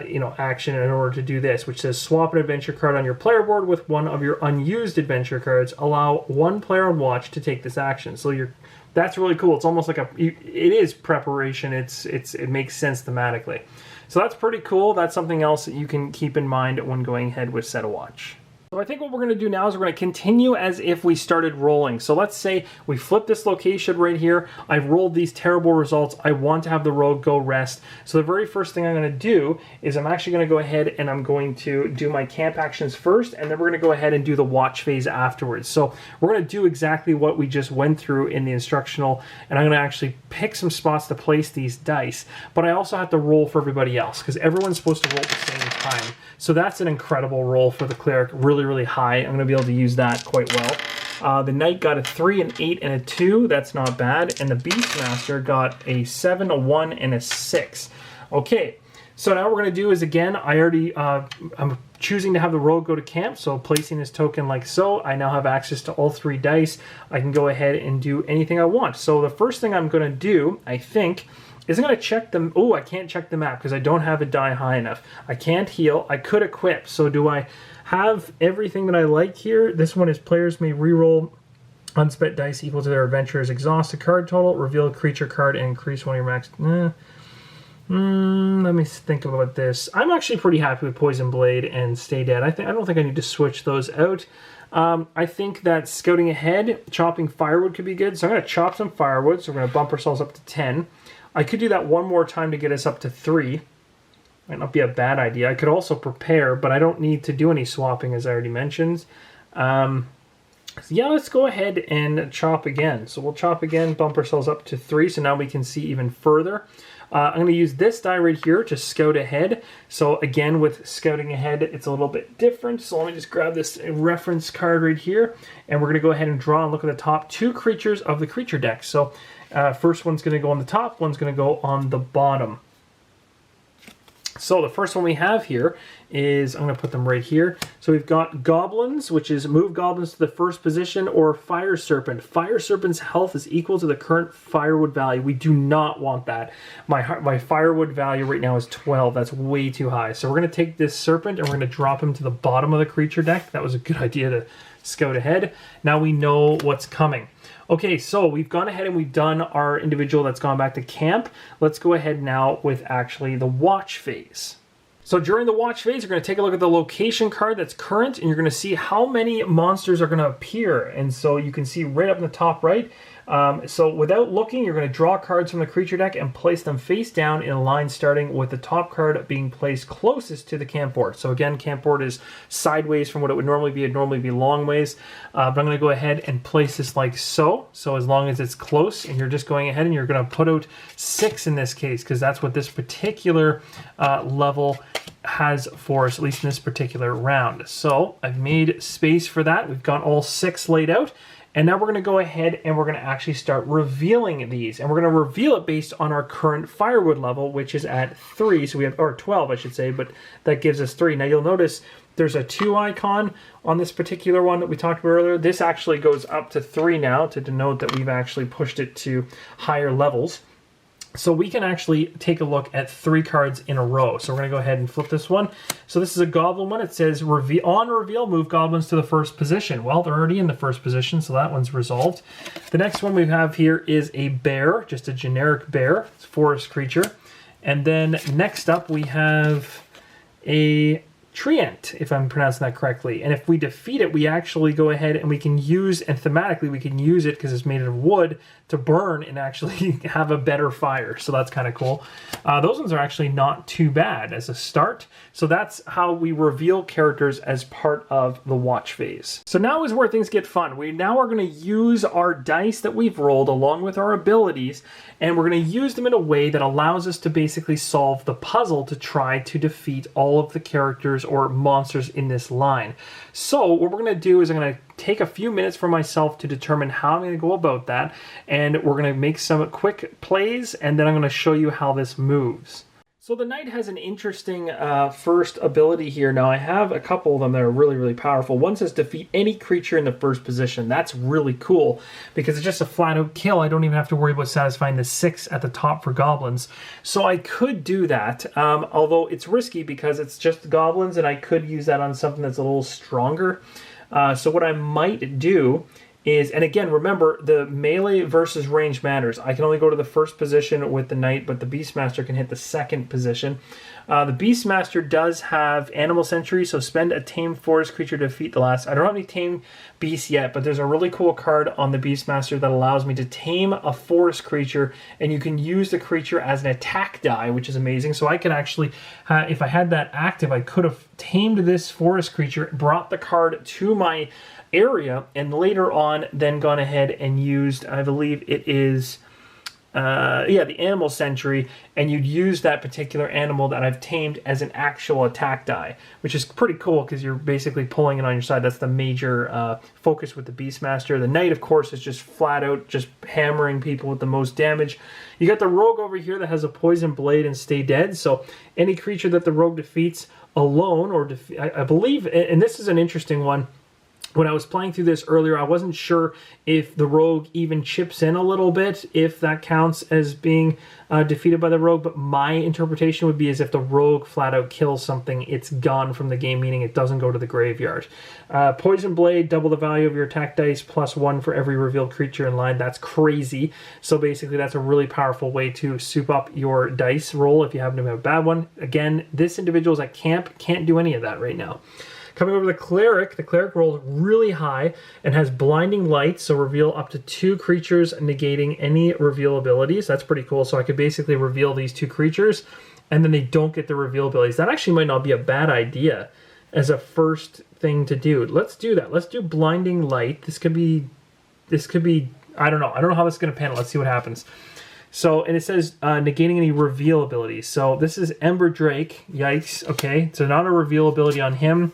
action in order to do this, which says swap an adventure card on your player board with one of your unused adventure cards. Allow 1 player on watch to take this action. So that's really cool. It's almost like it is preparation. It makes sense thematically. So that's pretty cool. That's something else that you can keep in mind when going ahead with Set a Watch. So I think what we're going to do now is we're going to continue as if we started rolling. So let's say we flip this location right here. I've rolled these terrible results. I want to have the rogue go rest. So the very first thing I'm going to do is I'm actually going to go ahead and I'm going to do my camp actions first, and then we're going to go ahead and do the watch phase afterwards. So we're going to do exactly what we just went through in the instructional, and I'm going to actually pick some spots to place these dice. But I also have to roll for everybody else because everyone's supposed to roll at the same time. So that's an incredible roll for the cleric, really, really high. I'm going to be able to use that quite well. The knight got a 3, an 8, and a 2. That's not bad. And the Beastmaster got a 7, a 1, and a 6. Okay, so now what we're going to do is, again, I'm choosing to have the rogue go to camp, so placing this token like so. I now have access to all 3 dice. I can go ahead and do anything I want. So the first thing I'm going to do, I think, is I'm going to check them. Oh, I can't check the map because I don't have a die high enough. I can't heal. I could equip. So do I have everything that I like here? This one is players may reroll unspent dice equal to their adventurer's exhausted card total, reveal a creature card, and increase one of your max. Let me think about this. I'm actually pretty happy with Poison Blade and Stay Dead. I don't think I need to switch those out. I think that scouting ahead, chopping firewood could be good. So I'm going to chop some firewood. So we're going to bump ourselves up to 10. I could do that one more time to get us up to 3. Might not be a bad idea. I could also prepare, but I don't need to do any swapping, as I already mentioned. So yeah, let's go ahead and chop again. So we'll chop again, bump ourselves up to 3, so now we can see even further. I'm going to use this die right here to scout ahead. So again, with scouting ahead, it's a little bit different. So let me just grab this reference card right here, and we're going to go ahead and draw and look at the top 2 creatures of the creature deck. So first one's going to go on the top, one's going to go on the bottom. So the first one we have here is, I'm going to put them right here. So we've got goblins, which is move goblins to the first position, or fire serpent. Fire serpent's health is equal to the current firewood value. We do not want that. My firewood value right now is 12. That's way too high. So we're going to take this serpent and we're going to drop him to the bottom of the creature deck. That was a good idea to scout ahead. Now we know what's coming. Okay, so we've gone ahead and we've done our individual that's gone back to camp. Let's go ahead now with actually the watch phase. So during the watch phase, you're going to take a look at the location card that's current, and you're going to see how many monsters are going to appear. And so you can see right up in the top right. So without looking, you're going to draw cards from the creature deck and place them face down in a line, starting with the top card being placed closest to the camp board. So again, camp board is sideways from what it would normally be. It'd normally be long ways. But I'm going to go ahead and place this like so. So as long as it's close, and you're just going ahead and you're going to put out 6 in this case, because that's what this particular level has for us, at least in this particular round. So I've made space for that. We've got all 6 laid out. And now we're going to go ahead and we're going to actually start revealing these. And we're going to reveal it based on our current firewood level, which is at 3. So we have, or 12, I should say, but that gives us 3. Now you'll notice there's a 2 icon on this particular one that we talked about earlier. This actually goes up to 3 now to denote that we've actually pushed it to higher levels. So we can actually take a look at 3 cards in a row. So we're going to go ahead and flip this one. So this is a goblin one. It says, on reveal, move goblins to the first position. Well, they're already in the first position, so that one's resolved. The next one we have here is a bear, just a generic bear. It's a forest creature. And then next up we have a treant, if I'm pronouncing that correctly. And if we defeat it, we actually go ahead and we can use, and thematically we can use it because it's made of wood to burn and actually have a better fire. So that's kind of cool. Those ones are actually not too bad as a start. So that's how we reveal characters as part of the watch phase. So now is where things get fun. We now are going to use our dice that we've rolled along with our abilities, and we're going to use them in a way that allows us to basically solve the puzzle to try to defeat all of the characters or monsters in this line. So what we're going to do is I'm going to take a few minutes for myself to determine how I'm going to go about that, and we're going to make some quick plays, and then I'm going to show you how this moves. So the knight has an interesting first ability here. Now I have a couple of them that are really, really powerful. One says defeat any creature in the first position. That's really cool because it's just a flat out kill. I don't even have to worry about satisfying the 6 at the top for goblins. So I could do that, although it's risky because it's just goblins, and I could use that on something that's a little stronger. So what I might do is, and again, remember, the melee versus range matters. I can only go to the first position with the knight, but the Beastmaster can hit the second position. The Beastmaster does have Animal Sentry, so spend a tame forest creature to defeat the last. I don't have any tame beasts yet, but there's a really cool card on the Beastmaster that allows me to tame a forest creature, and you can use the creature as an attack die, which is amazing. So I could actually, if I had that active, I could have tamed this forest creature, brought the card to my area, and later on then gone ahead and used, I believe it is, the Animal Sentry, and you'd use that particular animal that I've tamed as an actual attack die, which is pretty cool because you're basically pulling it on your side. That's the major focus with the Beastmaster. The Knight, of course, is just flat out just hammering people with the most damage. You got the Rogue over here that has a Poison Blade and Stay Dead, so any creature that the Rogue defeats alone, or I believe, and this is an interesting one, when I was playing through this earlier, I wasn't sure if the Rogue even chips in a little bit, if that counts as being defeated by the Rogue, but my interpretation would be as if the Rogue flat out kills something, it's gone from the game, meaning it doesn't go to the graveyard. Poison Blade, double the value of your attack dice, +1 for every revealed creature in line. That's crazy. So basically that's a really powerful way to soup up your dice roll if you happen to have a bad one. Again, this individual's at camp, can't do any of that right now. Coming over to the Cleric rolls really high and has Blinding Light, so reveal up to 2 creatures, negating any reveal abilities. That's pretty cool. So I could basically reveal these 2 creatures, and then they don't get the reveal abilities. That actually might not be a bad idea as a first thing to do. Let's do that. Let's do Blinding Light. This could be, I don't know. I don't know how this is going to pan out. Let's see what happens. So, and it says negating any reveal abilities. So this is Ember Drake. Yikes. Okay, so not a reveal ability on him.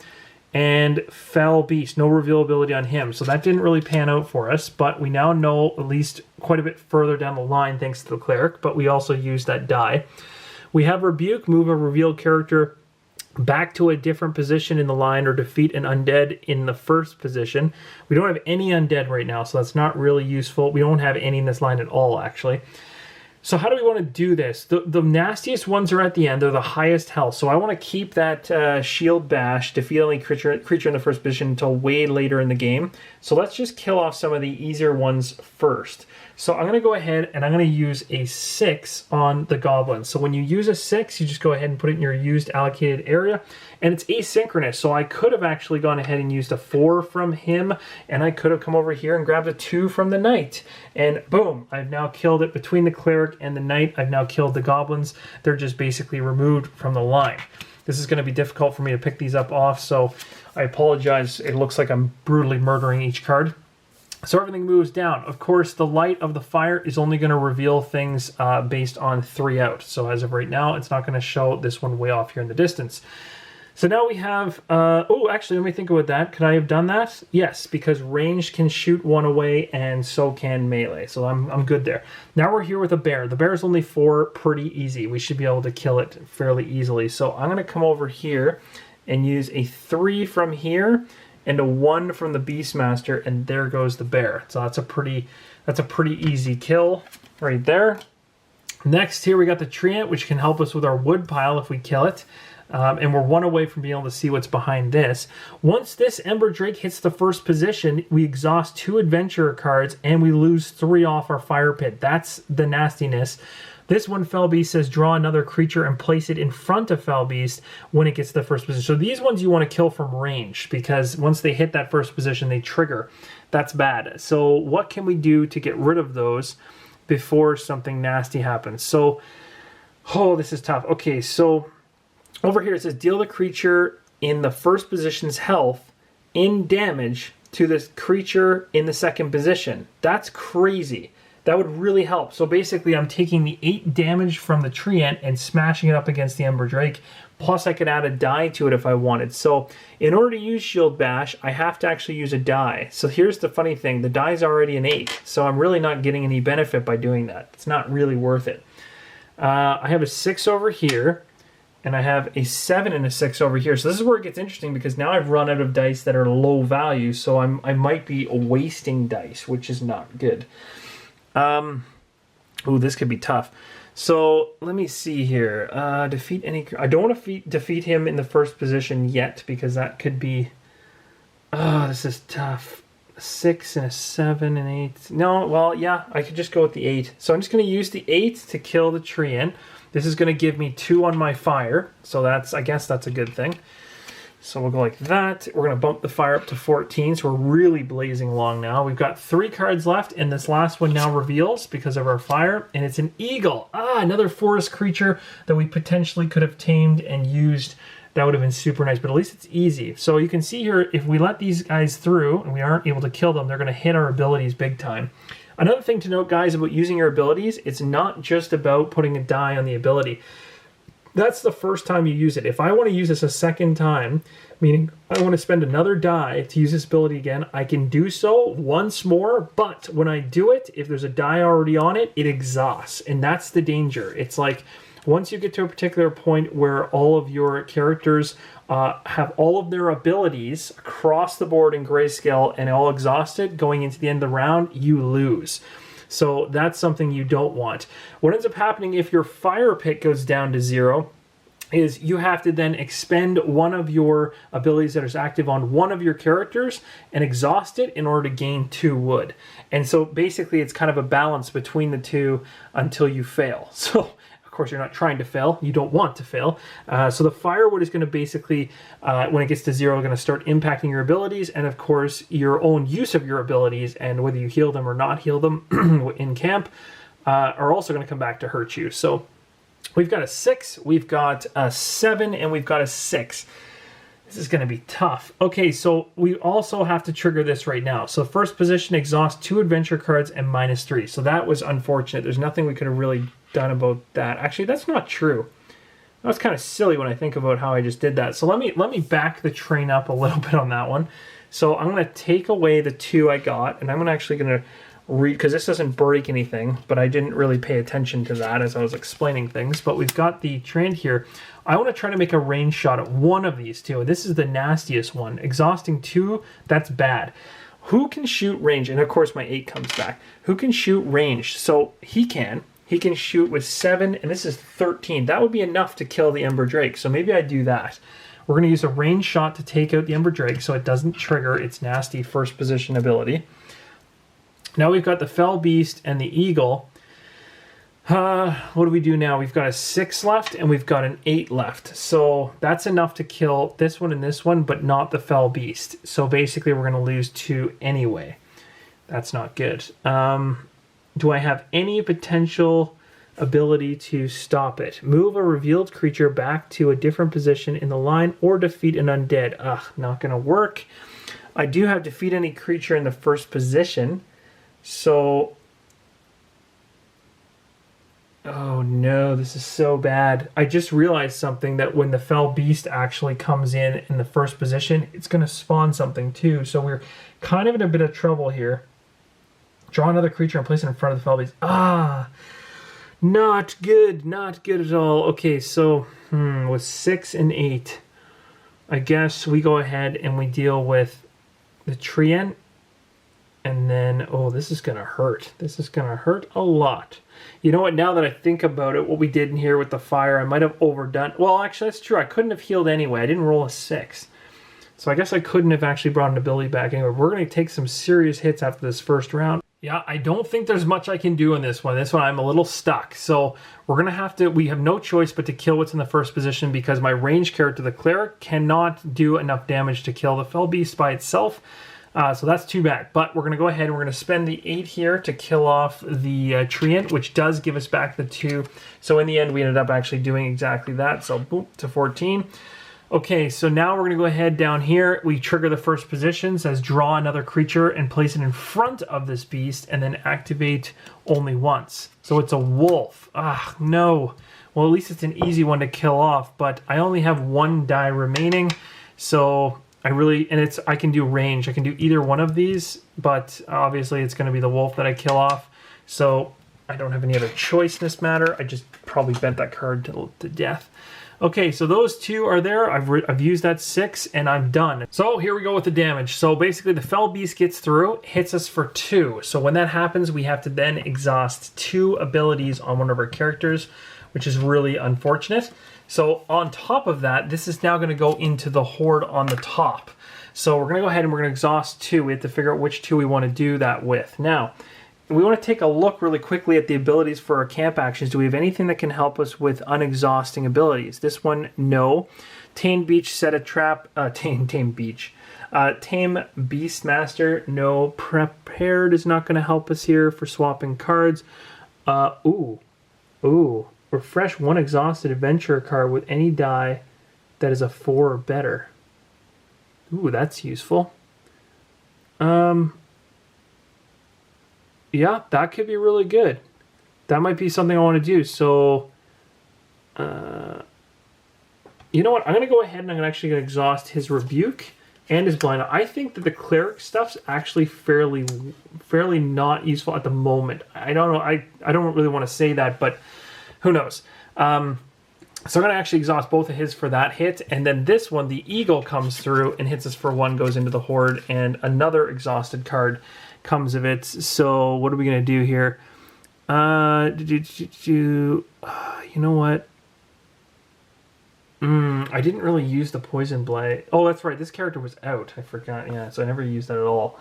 And Fell Beast, no reveal ability on him. So that didn't really pan out for us, but we now know at least quite a bit further down the line thanks to the Cleric, but we also used that die. We have Rebuke, move a revealed character back to a different position in the line or defeat an undead in the first position. We don't have any undead right now, so that's not really useful. We don't have any in this line at all, actually. So how do we want to do this? The nastiest ones are at the end. They're the highest health. So I want to keep that shield bash, defeat only creature in the first position until way later in the game. So let's just kill off some of the easier ones first. So I'm going to go ahead and I'm going to use a 6 on the goblin. So when you use a 6, you just go ahead and put it in your used allocated area. And it's asynchronous. So I could have actually gone ahead and used a 4 from him. And I could have come over here and grabbed a 2 from the knight. And boom, I've now killed it between the cleric and the knight. I've now killed the goblins. They're just basically removed from the line. This is going to be difficult for me to pick these up off. So I apologize. It looks like I'm brutally murdering each card. So everything moves down. Of course, the light of the fire is only going to reveal things based on 3 out. So as of right now, it's not going to show this one way off here in the distance. So now we have, oh, actually, let me think about that. Could I have done that? Yes, because ranged can shoot 1 away and so can melee. So I'm good there. Now we're here with a bear. The bear is only 4, pretty easy. We should be able to kill it fairly easily. So I'm going to come over here and use a 3 from here and a 1 from the Beastmaster, and there goes the bear. So that's a pretty easy kill right there. Next here we got the treant, which can help us with our wood pile if we kill it. And we're 1 away from being able to see what's behind this. Once this Ember Drake hits the first position, we exhaust 2 adventurer cards and we lose 3 off our fire pit. That's the nastiness. This one, Fell Beast, says draw another creature and place it in front of Fell Beast when it gets to the first position. So these ones you want to kill from range, because once they hit that first position, they trigger. That's bad. So what can we do to get rid of those before something nasty happens? So, oh, this is tough. Okay, so over here it says deal the creature in the first position's health in damage to this creature in the second position. That's crazy. That would really help. So basically I'm taking the 8 damage from the treant and smashing it up against the Ember Drake. Plus I could add a die to it if I wanted. So in order to use Shield Bash, I have to actually use a die. So here's the funny thing. The die is already an 8. So I'm really not getting any benefit by doing that. It's not really worth it. I have a 6 over here. And I have a 7 and a 6 over here. So this is where it gets interesting, because now I've run out of dice that are low value. So I might be wasting dice, which is not good. Ooh, this could be tough. So let me see here. Defeat any... I don't want to defeat him in the first position yet, because that could be... Oh, this is tough. A 6 and a 7 and 8. No, well, yeah, I could just go with the 8. So I'm just going to use the 8 to kill the treant. This is going to give me 2 on my fire. So I guess that's a good thing. So we'll go like that. We're going to bump the fire up to 14. So we're really blazing along now. We've got 3 cards left, and this last one now reveals because of our fire. And it's an eagle. Ah, another forest creature that we potentially could have tamed and used. That would have been super nice, but at least it's easy. So you can see here, if we let these guys through and we aren't able to kill them, they're going to hit our abilities big time. Another thing to note, guys, about using your abilities, it's not just about putting a die on the ability. That's the first time you use it. If I want to use this a second time, meaning I want to spend another die to use this ability again, I can do so once more, but when I do it, if there's a die already on it, it exhausts, and that's the danger. It's like, once you get to a particular point where all of your characters have all of their abilities across the board in grayscale and all exhausted, going into the end of the round, you lose. So that's something you don't want. What ends up happening if your fire pit goes down to 0 is you have to then expend one of your abilities that is active on one of your characters and exhaust it in order to gain 2 wood. And so basically it's kind of a balance between the two until you fail. So of course you're not trying to fail, you don't want to fail. So the firewood is going to basically, when it gets to 0, going to start impacting your abilities, and of course your own use of your abilities and whether you heal them or not heal them in camp are also going to come back to hurt you. So we've got a 6, we've got a 7, and we've got a 6. This is going to be tough. Okay, so we also have to trigger this right now. So first position, exhaust 2 adventure cards and -3. So that was unfortunate. There's nothing we could have really done about that. Actually, that's not true. That was kind of silly when I think about how I just did that. So let me back the train up a little bit on that one. So I'm going to take away the 2 I got, and I'm actually going to because this doesn't break anything, but I didn't really pay attention to that as I was explaining things. But we've got the trend here. I want to try to make a range shot at one of these two. This is the nastiest one. Exhausting 2, that's bad. Who can shoot range? And of course my 8 comes back. Who can shoot range? So he can. He can shoot with 7, and this is 13. That would be enough to kill the Ember Drake. So maybe I do that. We're going to use a range shot to take out the Ember Drake so it doesn't trigger its nasty first position ability. Now we've got the Fell Beast and the Eagle. What do we do now? We've got a 6 left and we've got an 8 left. So that's enough to kill this one and this one, but not the Fell Beast. So basically we're going to lose 2 anyway. That's not good. Do I have any potential ability to stop it? Move a revealed creature back to a different position in the line or defeat an undead. Ugh, not going to work. I do have defeat any creature in the first position. So, oh no, this is so bad. I just realized something, that when the Fell Beast actually comes in the first position, it's going to spawn something too. So we're kind of in a bit of trouble here. Draw another creature and place it in front of the Fell Beast. Ah, not good. Not good at all. Okay, so with 6 and 8, I guess we go ahead and we deal with the Treant. And then, oh, this is going to hurt. This is going to hurt a lot. You know what? Now that I think about it, what we did in here with the fire, I might have overdone. Well, actually, that's true. I couldn't have healed anyway. I didn't roll a 6. So I guess I couldn't have actually brought an ability back anyway. We're going to take some serious hits after this first round. Yeah, I don't think there's much I can do in this one. This one, I'm a little stuck. So we're going to have to, we have no choice but to kill what's in the first position because my ranged character, the Cleric, cannot do enough damage to kill the Fell Beast by itself. So that's too bad. But we're going to go ahead and we're going to spend the 8 here to kill off the Treant, which does give us back the 2. So in the end, we ended up actually doing exactly that. So boop, to 14. Okay, so now we're going to go ahead down here. We trigger the first position, says draw another creature and place it in front of this beast and then activate only once. So it's a wolf. Ah, no. Well, at least it's an easy one to kill off, but I only have 1 die remaining. So I can do range. I can do either one of these, but obviously it's going to be the wolf that I kill off. So I don't have any other choice in this matter. I just probably bent that card to death. Okay, so those 2 are there. I've used that 6 and I'm done. So here we go with the damage. So basically the Fell Beast gets through, hits us for 2. So when that happens, we have to then exhaust 2 abilities on one of our characters, which is really unfortunate. So on top of that, this is now going to go into the horde on the top. So we're going to go ahead and we're going to exhaust 2. We have to figure out which 2 we want to do that with. Now, we want to take a look really quickly at the abilities for our camp actions. Do we have anything that can help us with unexhausting abilities? This one, no. Tame Beach, set a trap. Tame Beach. Tame Beastmaster, no. Prepared is not going to help us here for swapping cards. Ooh. Refresh 1 exhausted adventurer card with any die that is a 4 or better. Ooh, that's useful. Yeah, that could be really good. That might be something I want to do. So, you know what? I'm going to go ahead and I'm actually going to exhaust his rebuke and his blind. I think that the cleric stuff's actually fairly not useful at the moment. I don't know. I don't really want to say that, but who knows? So I'm going to actually exhaust both of his for that hit. And then this one, the Eagle, comes through and hits us for 1, goes into the horde, and another exhausted card comes of it. So what are we going to do here? You know what? I didn't really use the poison blade. Oh, that's right. This character was out. I forgot. Yeah, so I never used that at all.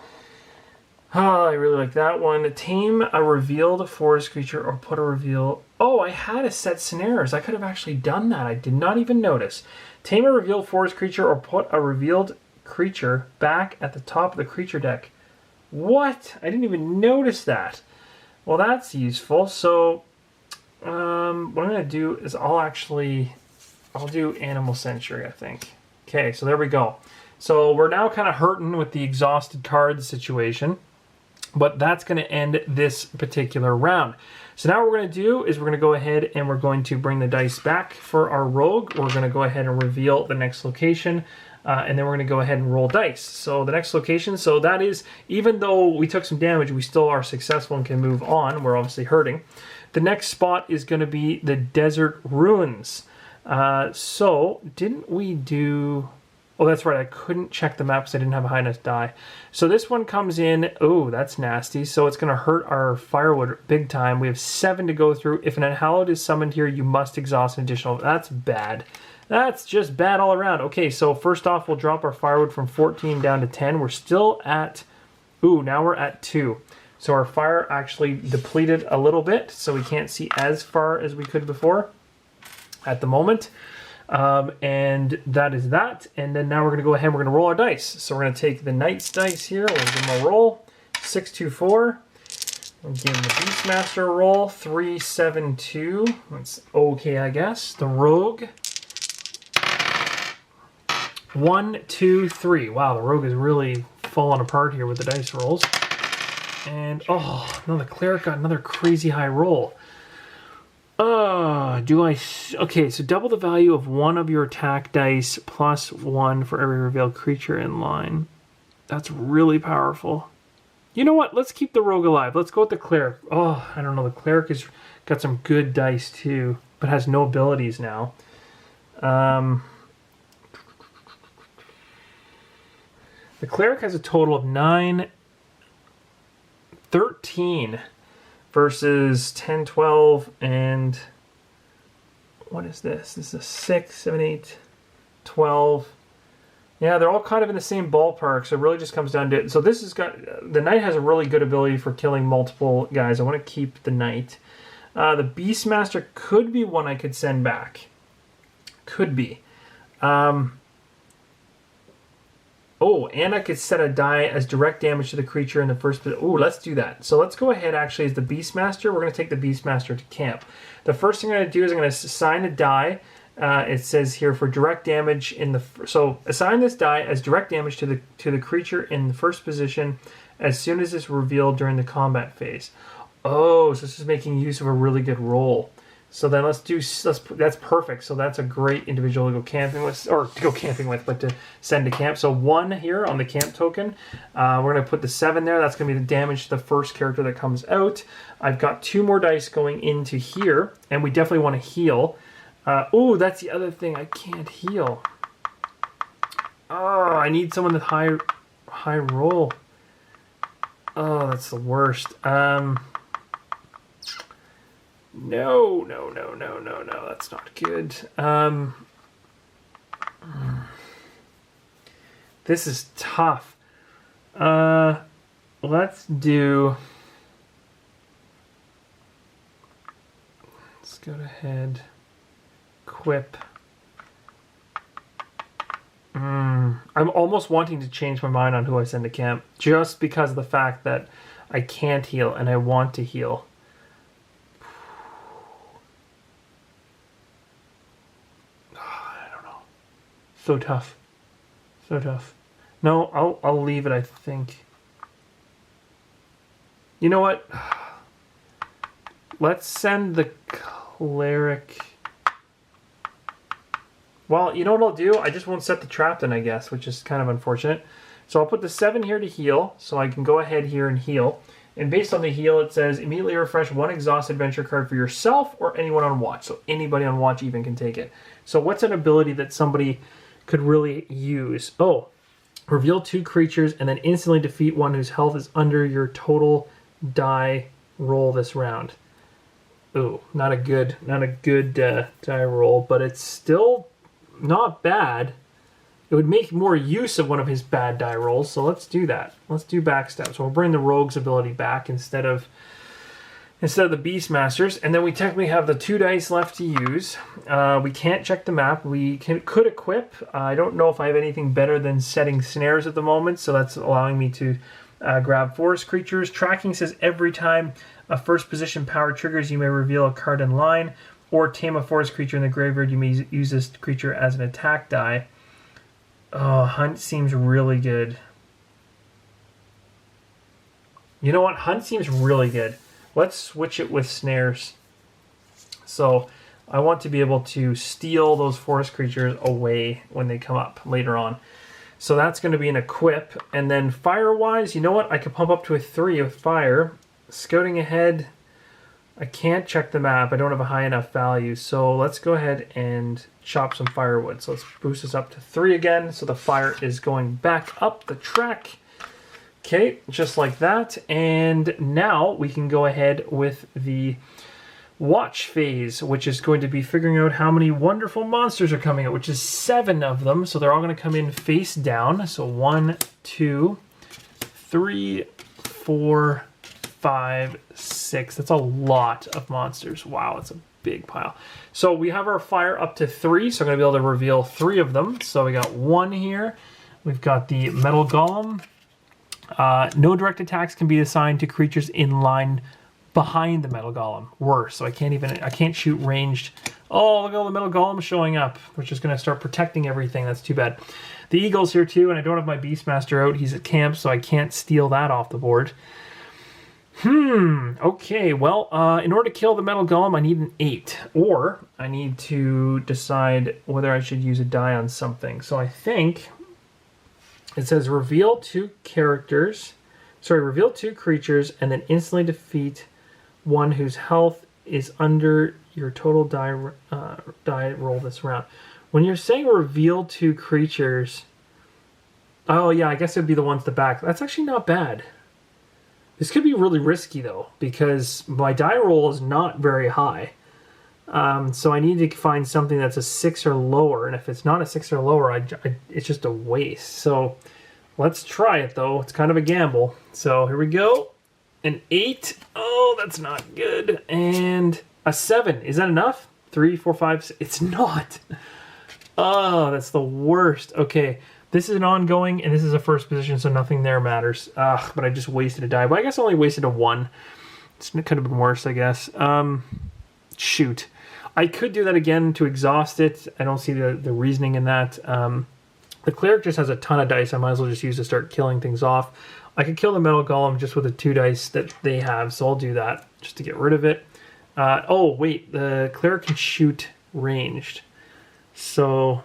I really like that one. Tame a revealed forest creature or put a reveal. Oh, I had a set snares. I could have actually done that. I did not even notice. Tame a revealed forest creature or put a revealed creature back at the top of the creature deck. What? I didn't even notice that. Well, that's useful. So, what I'm going to do is I'll do Animal Sanctuary, I think. Okay, so there we go. So we're now kind of hurting with the exhausted cards situation, but that's going to end this particular round. So now what we're going to do is we're going to go ahead and we're going to bring the dice back for our rogue. We're going to go ahead and reveal the next location. and then we're going to go ahead and roll dice. So the next location, so that is, even though we took some damage, we still are successful and can move on. We're obviously hurting. The next spot is going to be the Desert Ruins. So didn't we do... Oh, that's right. I couldn't check the map because I didn't have a high enough die. So this one comes in. Oh, that's nasty. So it's going to hurt our firewood big time. We have 7 to go through. If an Unhallowed is summoned here, you must exhaust an additional. That's bad. That's just bad all around. Okay, so first off, we'll drop our firewood from 14 down to 10. We're still at... Ooh, now we're at 2. So our fire actually depleted a little bit, so we can't see as far as we could before at the moment. And that is that. And then now we're going to go ahead and we're going to roll our dice. So we're going to take the Knight's dice here. We'll give them a roll. 6, 2, 4. We'll give the Beastmaster a roll. 3, 7, 2. That's okay, I guess. The Rogue. 1, 2, 3. Wow, the Rogue is really falling apart here with the dice rolls. And, oh, no, the Cleric got another crazy high roll. Okay, so double the value of one of your attack dice plus 1 for every revealed creature in line. That's really powerful. You know what? Let's keep the Rogue alive. Let's go with the Cleric. Oh, I don't know. The Cleric has got some good dice too, but has no abilities now. The Cleric has a total of 9, 13. Versus 10, 12, and what is this? This is a 6, 7, 8, 12. Yeah, they're all kind of in the same ballpark, so it really just comes down to it. So this has got, the Knight has a really good ability for killing multiple guys. I want to keep the Knight. The Beastmaster could be one I could send back. Could be. Oh, and I could set a die as direct damage to the creature in the first... Oh, let's do that. So let's go ahead, actually, as the Beastmaster. We're going to take the Beastmaster to camp. The first thing I'm going to do is I'm going to assign a die. It says here for direct damage in the... So assign this die as direct damage to the creature in the first position as soon as it's revealed during the combat phase. Oh, so this is making use of a really good roll. So then that's perfect. So that's a great individual to go camping with, but to send to camp. So 1 here on the camp token. We're going to put the 7 there. That's going to be the damage to the first character that comes out. I've got 2 more dice going into here, and we definitely want to heal. Oh, that's the other thing. I can't heal. Oh, I need someone with high roll. Oh, that's the worst. No, that's not good. This is tough. Let's go ahead. Equip. I'm almost wanting to change my mind on who I send to camp, just because of the fact that I can't heal and I want to heal. So tough. So tough. No, I'll leave it, I think. You know what? Let's send the Cleric. Well, you know what I'll do? I just won't set the trap then, I guess, which is kind of unfortunate. So I'll put the 7 here to heal, so I can go ahead here and heal. And based on the heal, it says immediately refresh 1 exhaust adventure card for yourself or anyone on watch. So anybody on watch even can take it. So what's an ability that somebody could really use? Oh, reveal 2 creatures and then instantly defeat one whose health is under your total die roll this round. Ooh, not a good die roll, but it's still not bad. It would make more use of one of his bad die rolls, so let's do that. Let's do backstab. So we'll bring the Rogue's ability back instead of the Beastmasters, and then we technically have the 2 dice left to use. We can't check the map. We could equip. I don't know if I have anything better than setting snares at the moment, so that's allowing me to grab forest creatures. Tracking says every time a first position power triggers, you may reveal a card in line, or tame a forest creature in the graveyard. You may use this creature as an attack die. Oh, Hunt seems really good. You know what? Hunt seems really good. Let's switch it with snares. So I want to be able to steal those forest creatures away when they come up later on. So that's going to be an equip. And then fire-wise, you know what? I could pump up to a 3 with fire. Scouting ahead, I can't check the map. I don't have a high enough value. So let's go ahead and chop some firewood. So let's boost this up to 3 again. So the fire is going back up the track. Okay, just like that. And now we can go ahead with the watch phase, which is going to be figuring out how many wonderful monsters are coming out, which is 7 of them. So they're all going to come in face down. So 1, 2, 3, 4, 5, 6. That's a lot of monsters. Wow, that's a big pile. So we have our fire up to 3, so I'm going to be able to reveal 3 of them. So we got 1 here. We've got the metal golem. No direct attacks can be assigned to creatures in line behind the metal golem. Worse, so I can't shoot ranged. Oh, look at all the metal golems showing up, which is going to start protecting everything. That's too bad. The eagle's here too, and I don't have my Beastmaster out. He's at camp, so I can't steal that off the board. Okay, well, in order to kill the metal golem, I need an 8, or I need to decide whether I should use a die on something. So I think it says reveal 2 creatures, and then instantly defeat one whose health is under your total die roll this round. When you're saying reveal 2 creatures, oh yeah, I guess it'd be the ones at the back. That's actually not bad. This could be really risky though, because my die roll is not very high. So I need to find something that's a 6 or lower, and if it's not a 6 or lower, it's just a waste. So let's try it though. It's kind of a gamble. So here we go. An 8. Oh, that's not good. And a 7. Is that enough? 3, 4, 5, 6. It's not. Oh, that's the worst. Okay, this is an ongoing, and this is a first position, so nothing there matters. Ugh, but I just wasted a die. But I guess I only wasted a 1. It could have been worse, I guess. Shoot. I could do that again to exhaust it. I don't see the reasoning in that. The cleric just has a ton of dice. I might as well just use to start killing things off. I could kill the metal golem just with the 2 dice that they have, so I'll do that just to get rid of it. Oh, wait, the cleric can shoot ranged. So,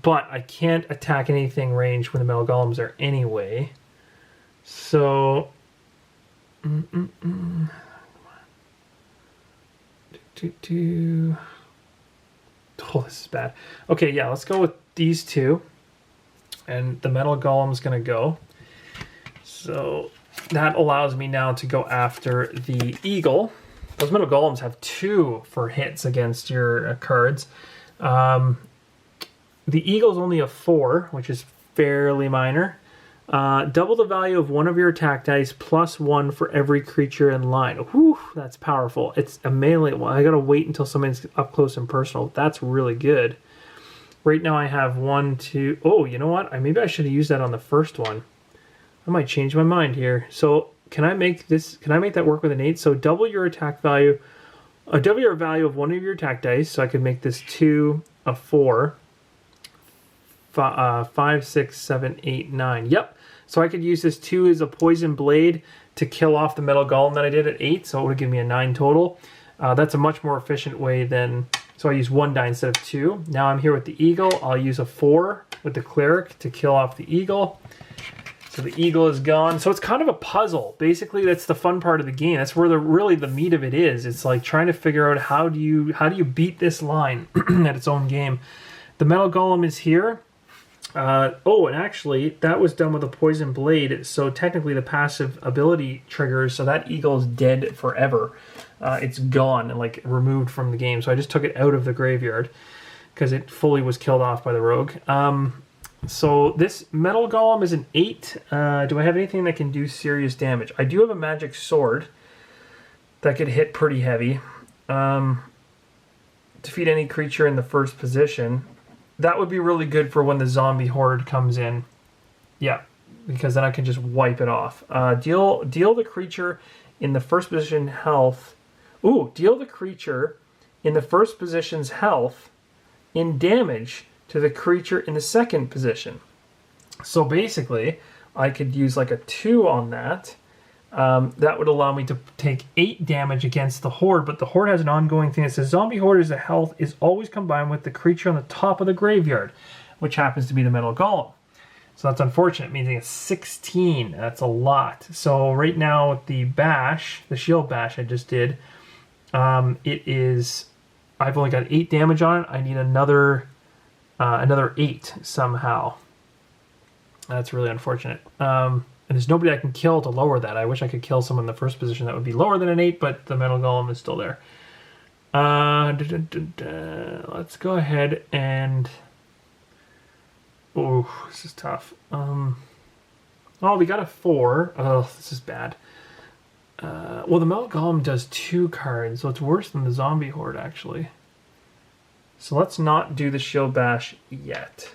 but I can't attack anything ranged when the metal golem's there anyway. So, oh, this is bad. Okay, yeah, let's go with these 2. And the metal golem's going to go. So that allows me now to go after the eagle. Those metal golems have 2 for hits against your cards. The eagle's only a 4, which is fairly minor. Double the value of one of your attack dice plus 1 for every creature in line. Whew, that's powerful. It's a melee one. I gotta wait until somebody's up close and personal. That's really good. Right now I have 1, 2... Oh, you know what? Maybe I should have used that on the first one. I might change my mind here. So can I make that work with an 8? So double your attack value, double your value of one of your attack dice. So I could make this 2 a 4, 5, 6, 7, 8, 9. Yep. So I could use this 2 as a poison blade to kill off the metal golem that I did at 8. So it would give me a 9 total. That's a much more efficient way than... So I use 1 die instead of 2. Now I'm here with the eagle. I'll use a 4 with the cleric to kill off the eagle. So the eagle is gone. So it's kind of a puzzle. Basically, that's the fun part of the game. That's where really the meat of it is. It's like trying to figure out how do you beat this line at its own game. The metal golem is here. Oh, and actually, that was done with a poison blade. So technically, the passive ability triggers. So that eagle is dead forever. It's gone and like removed from the game. So I just took it out of the graveyard because it fully was killed off by the rogue. So this metal golem is an 8. Do I have anything that can do serious damage? I do have a magic sword that could hit pretty heavy. Defeat any creature in the first position. That would be really good for when the zombie horde comes in. Yeah, because then I can just wipe it off. Deal the creature in the first position health. Ooh, deal the creature in the first position's health in damage to the creature in the second position. So basically, I could use like a 2 on that. that would allow me to take 8 damage against the horde, but the horde has an ongoing thing that says zombie horde's health is always combined with the creature on the top of the graveyard, which happens to be the metal golem. So that's unfortunate, meaning it's 16. That's a lot. So right now with the bash, the shield bash I just did, I've only got 8 damage on it. I need another 8 somehow. That's really unfortunate. And there's nobody I can kill to lower that. I wish I could kill someone in the first position that would be lower than an 8, but the metal golem is still there. Let's go ahead and... Oh, this is tough. Oh, we got a 4. Oh, this is bad. Well, the metal golem does 2 cards, so it's worse than the zombie horde, actually. So let's not do the shield bash yet.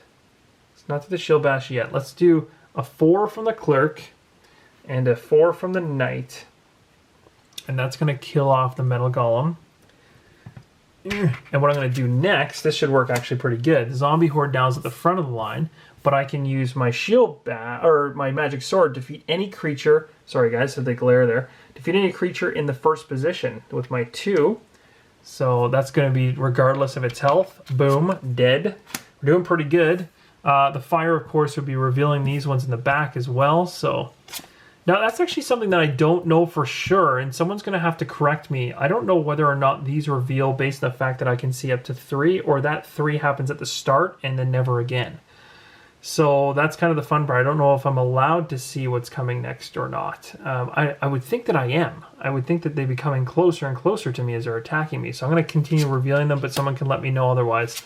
Let's not do the shield bash yet. Let's do a 4 from the clerk and a 4 from the knight. And that's going to kill off the metal golem. And what I'm going to do next, this should work actually pretty good. The zombie horde now is at the front of the line, but I can use my or my magic sword to defeat any creature. Sorry guys, so they glare there. Defeat any creature in the first position with my 2. So that's going to be regardless of its health. Boom, dead. We're doing pretty good. The fire, of course, would be revealing these ones in the back as well. So now that's actually something that I don't know for sure, and someone's going to have to correct me. I don't know whether or not these reveal based on the fact that I can see up to 3, or that 3 happens at the start and then never again. So that's kind of the fun part. I don't know if I'm allowed to see what's coming next or not. I would think that I am. I would think that they'd be coming closer and closer to me as they're attacking me. So I'm going to continue revealing them, but someone can let me know otherwise.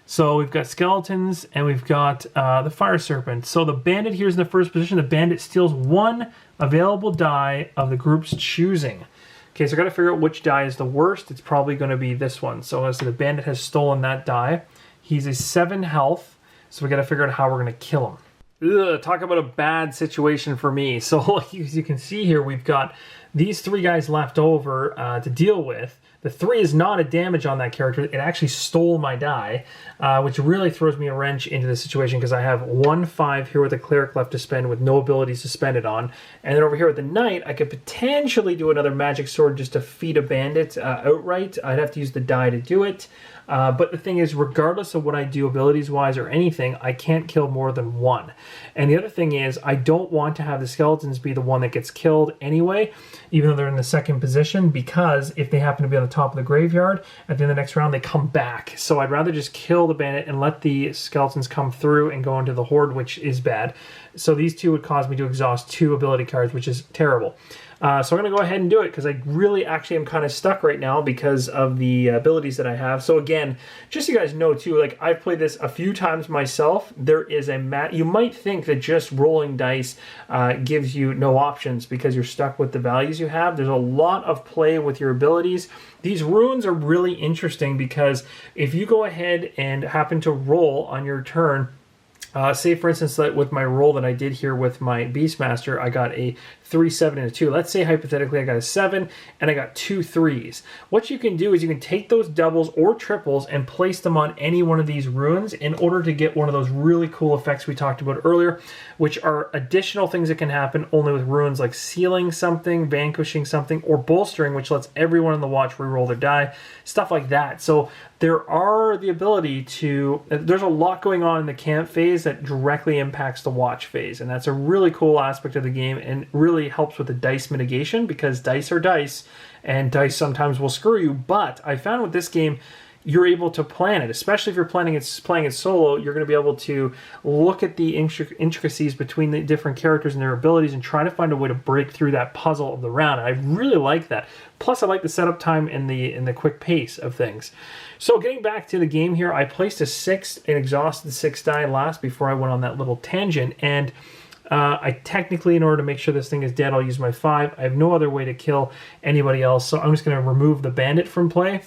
So we've got skeletons, and we've got the fire serpent. So the bandit here is in the first position. The bandit steals 1 available die of the group's choosing. Okay, so I got to figure out which die is the worst. It's probably going to be this one. So as the bandit has stolen that die. He's a 7 health, so we got to figure out how we're going to kill him. Ugh, talk about a bad situation for me. So as you can see here, we've got these 3 guys left over to deal with. The 3 is not a damage on that character. It actually stole my die, which really throws me a wrench into the situation because I have 1 5 here with a cleric left to spend with no abilities to spend it on. And then over here with the knight, I could potentially do another magic sword just to feed a bandit outright. I'd have to use the die to do it. But the thing is, regardless of what I do abilities-wise or anything, I can't kill more than 1. And the other thing is, I don't want to have the skeletons be the one that gets killed anyway, even though they're in the second position, because if they happen to be on the top of the graveyard, at the end of the next round, they come back. So I'd rather just kill the bandit and let the skeletons come through and go into the horde, which is bad. So these 2 would cause me to exhaust 2 ability cards, which is terrible. So I'm going to go ahead and do it because I really actually am kind of stuck right now because of the abilities that I have. So again, just so you guys know too, like I've played this a few times myself. There is you might think that just rolling dice gives you no options because you're stuck with the values you have. There's a lot of play with your abilities. These runes are really interesting because if you go ahead and happen to roll on your turn, say for instance that with my roll that I did here with my Beastmaster, I got a 3, 7, and a 2. Let's say hypothetically I got a 7 and I got 2 3s. What you can do is you can take those doubles or triples and place them on any one of these runes in order to get one of those really cool effects we talked about earlier, which are additional things that can happen only with runes, like sealing something, vanquishing something, or bolstering, which lets everyone in the watch reroll their die, stuff like that. So there are the ability to, there's a lot going on in the camp phase that directly impacts the watch phase, and that's a really cool aspect of the game and really helps with the dice mitigation because dice are dice and dice sometimes will screw you. But I found with this game, you're able to plan it, especially if you're playing it solo. You're going to be able to look at the intricacies between the different characters and their abilities and try to find a way to break through that puzzle of the round. And I really like that. Plus, I like the setup time and the quick pace of things. So getting back to the game here, I placed a 6 and exhausted the 6 die last before I went on that little tangent. And I technically, in order to make sure this thing is dead, I'll use my 5. I have no other way to kill anybody else, so I'm just going to remove the bandit from play.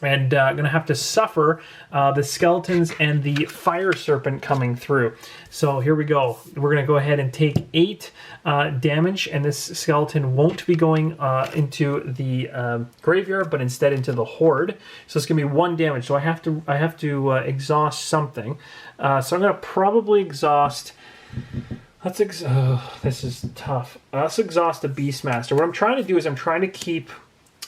And I'm going to have to suffer the skeletons and the fire serpent coming through. So here we go. We're going to go ahead and take 8 damage, and this skeleton won't be going into the graveyard, but instead into the horde. So it's going to be 1 damage. So I have to exhaust something. So I'm going to probably exhaust This is tough. Let's exhaust the Beastmaster. What I'm trying to do is I'm trying to keep...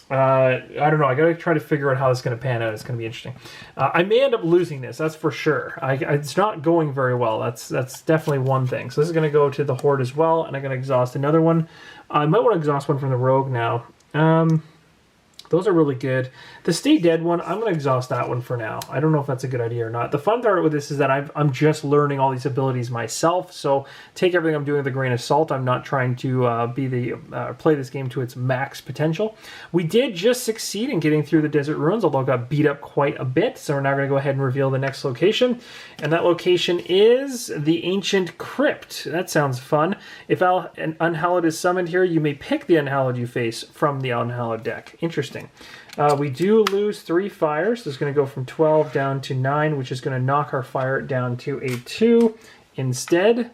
I don't know. I got to try to figure out how this is going to pan out. It's going to be interesting. I may end up losing this. That's for sure. It's not going very well. That's definitely one thing. So this is going to go to the Horde as well, and I'm going to exhaust another one. I might want to exhaust one from the Rogue now. Those are really good. The Stay Dead one, I'm going to exhaust that one for now. I don't know if that's a good idea or not. The fun part with this is that I'm just learning all these abilities myself, so take everything I'm doing with a grain of salt. I'm not trying to play this game to its max potential. We did just succeed in getting through the Desert Ruins, although it got beat up quite a bit, so we're now going to go ahead and reveal the next location, and that location is the Ancient Crypt. That sounds fun. If an Unhallowed is summoned here, you may pick the Unhallowed you face from the Unhallowed deck. Interesting. We do lose 3 fires. So it's going to go from 12 down to 9, which is going to knock our fire down to a 2. Instead,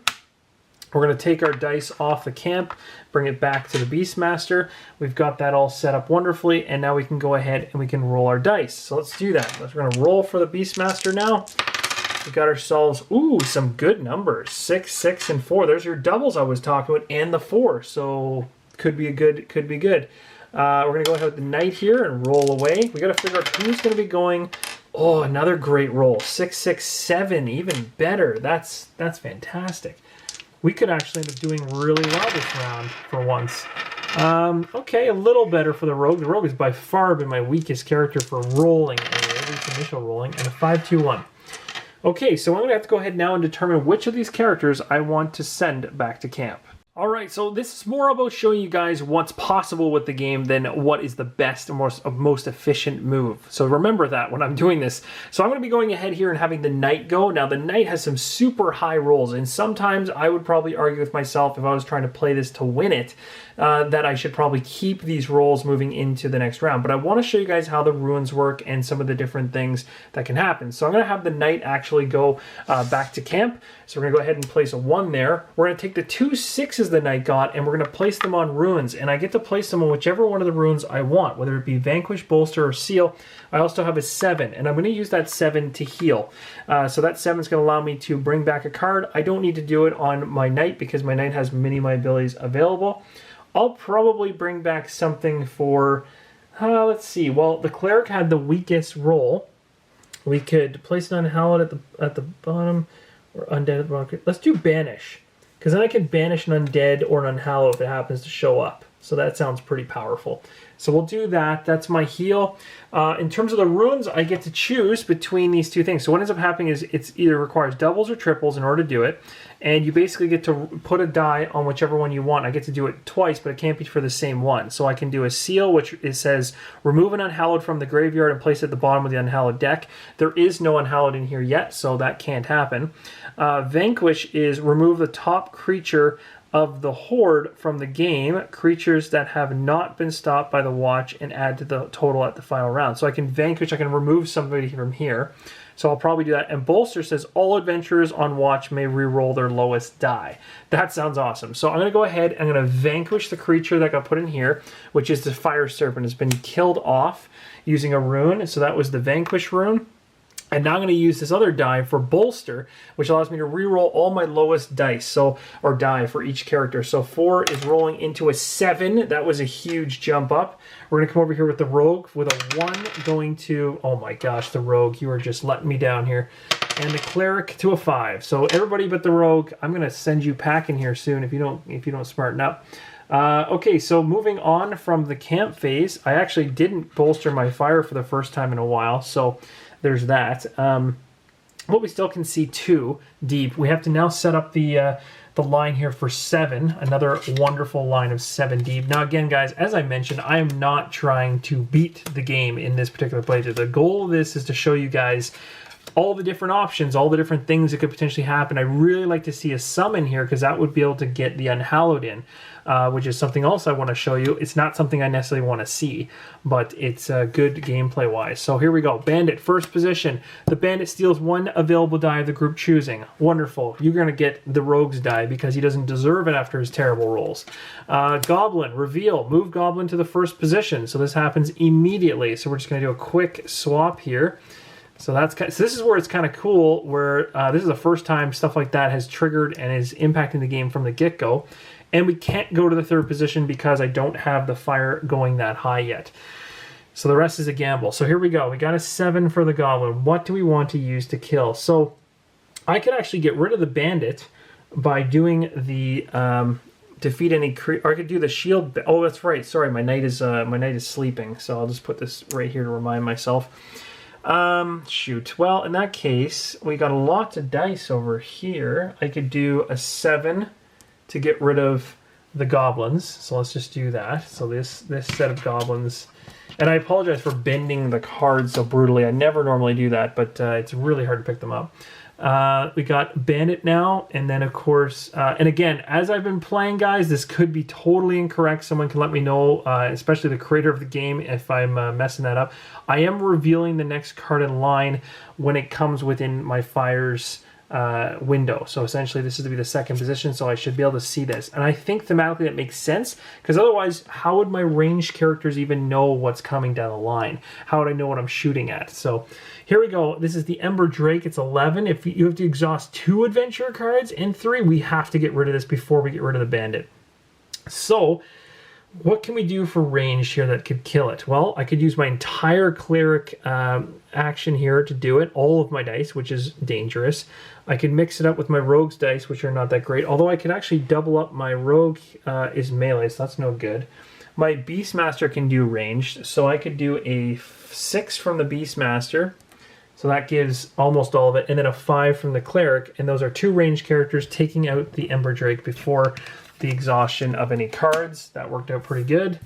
we're going to take our dice off the camp, bring it back to the Beastmaster. We've got that all set up wonderfully, and now we can go ahead and we can roll our dice. So let's do that. We're going to roll for the Beastmaster now. We got ourselves, some good numbers. 6, 6, and 4. There's your doubles I was talking about, and the 4. So could be good. We're going to go ahead with the Knight here and roll away. We got to figure out who's going to be going. Oh, another great roll. 6, 6, 7, even better. That's fantastic. We could actually end up doing really well this round for once. Okay, a little better for the Rogue. The Rogue has by far been my weakest character for rolling, at least initial rolling, and a 5, 2, 1. Okay, so I'm going to have to go ahead now and determine which of these characters I want to send back to camp. Alright, so this is more about showing you guys what's possible with the game than what is the best and most efficient move. So remember that when I'm doing this. So I'm going to be going ahead here and having the Knight go. Now the Knight has some super high rolls, and sometimes I would probably argue with myself if I was trying to play this to win it, that I should probably keep these rolls moving into the next round. But I want to show you guys how the runes work and some of the different things that can happen. So I'm going to have the Knight actually go back to camp. So we're going to go ahead and place a 1 there. We're going to take the 2 6s the Knight got, and we're going to place them on runes. And I get to place them on whichever one of the runes I want, whether it be Vanquish, Bolster, or Seal. I also have a 7, and I'm going to use that 7 to heal. So that 7 is going to allow me to bring back a card. I don't need to do it on my Knight because my Knight has many of my abilities available. I'll probably bring back something for, let's see. Well, the Cleric had the weakest roll. We could place an Unhallowed at the bottom, or Undead at the bottom. Let's do Banish, because then I can banish an Undead or an Unhallowed if it happens to show up. So that sounds pretty powerful. So we'll do that. That's my heal. In terms of the runes, I get to choose between these two things. So what ends up happening is it either requires doubles or triples in order to do it. And you basically get to put a die on whichever one you want. I get to do it twice, but it can't be for the same one. So I can do a Seal, which it says, remove an Unhallowed from the graveyard and place it at the bottom of the Unhallowed deck. There is no Unhallowed in here yet, so that can't happen. Vanquish is remove the top creature of the Horde from the game, creatures that have not been stopped by the watch, and add to the total at the final round. So I can vanquish, I can remove somebody from here. So I'll probably do that. And Bolster says all adventurers on watch may re-roll their lowest die. That sounds awesome. So I'm going to go ahead, I'm going to vanquish the creature that got put in here, which is the Fire Serpent. It's been killed off using a rune. So that was the Vanquish rune. And now I'm going to use this other die for Bolster, which allows me to re-roll all my lowest dice, or die for each character. So 4 is rolling into a 7. That was a huge jump up. We're going to come over here with the Rogue with a 1 going to, oh my gosh, the Rogue, you are just letting me down here. And the Cleric to a 5. So everybody but the Rogue, I'm going to send you packing here soon if you don't smarten up. Okay, so moving on from the camp phase, I actually didn't bolster my fire for the first time in a while, so there's that. But we still can see 2 deep. We have to now set up the line here for 7, another wonderful line of 7 deep. Now again, guys, as I mentioned, I am not trying to beat the game in this particular playthrough. The goal of this is to show you guys all the different options, all the different things that could potentially happen. I really like to see a summon here because that would be able to get the Unhallowed in, which is something else I want to show you. It's not something I necessarily want to see, but it's good gameplay-wise. So here we go. Bandit, first position. The Bandit steals 1 available die of the group choosing. Wonderful. You're going to get the Rogue's die because he doesn't deserve it after his terrible rolls. Goblin, reveal. Move Goblin to the first position. So this happens immediately. So we're just going to do a quick swap here. So so this is where it's kind of cool, where this is the first time stuff like that has triggered and is impacting the game from the get-go. And we can't go to the third position because I don't have the fire going that high yet. So the rest is a gamble. So here we go. We got a 7 for the goblin. What do we want to use to kill? So I could actually get rid of the bandit by doing the defeat any or I could do the shield. Oh, that's right. Sorry, my knight is sleeping. So I'll just put this right here to remind myself. Shoot. Well, in that case, we got a lot of dice over here. I could do a 7 to get rid of the goblins. So let's just do that. So this set of goblins. And I apologize for bending the cards so brutally. I never normally do that, but it's really hard to pick them up. We got Bandit now, and then of course, and again, as I've been playing, guys, this could be totally incorrect. Someone can let me know, especially the creator of the game, if I'm messing that up. I am revealing the next card in line when it comes within my fires window. So essentially this is to be the second position, so I should be able to see this. And I think thematically that makes sense, because otherwise how would my ranged characters even know what's coming down the line? How would I know what I'm shooting at? So here we go. This is the Ember Drake. It's 11. If you have to exhaust 2 adventure cards and 3, we have to get rid of this before we get rid of the bandit. So what can we do for range here that could kill it? Well, I could use my entire cleric action here to do it, all of my dice, which is dangerous. I could mix it up with my rogue's dice, which are not that great, although I could actually double up. My rogue is melee, so that's no good. My Beastmaster can do ranged, so I could do a 6 from the Beastmaster, so that gives almost all of it, and then a 5 from the cleric, and those are 2 ranged characters taking out the Ember Drake before the exhaustion of any cards. That worked out pretty good.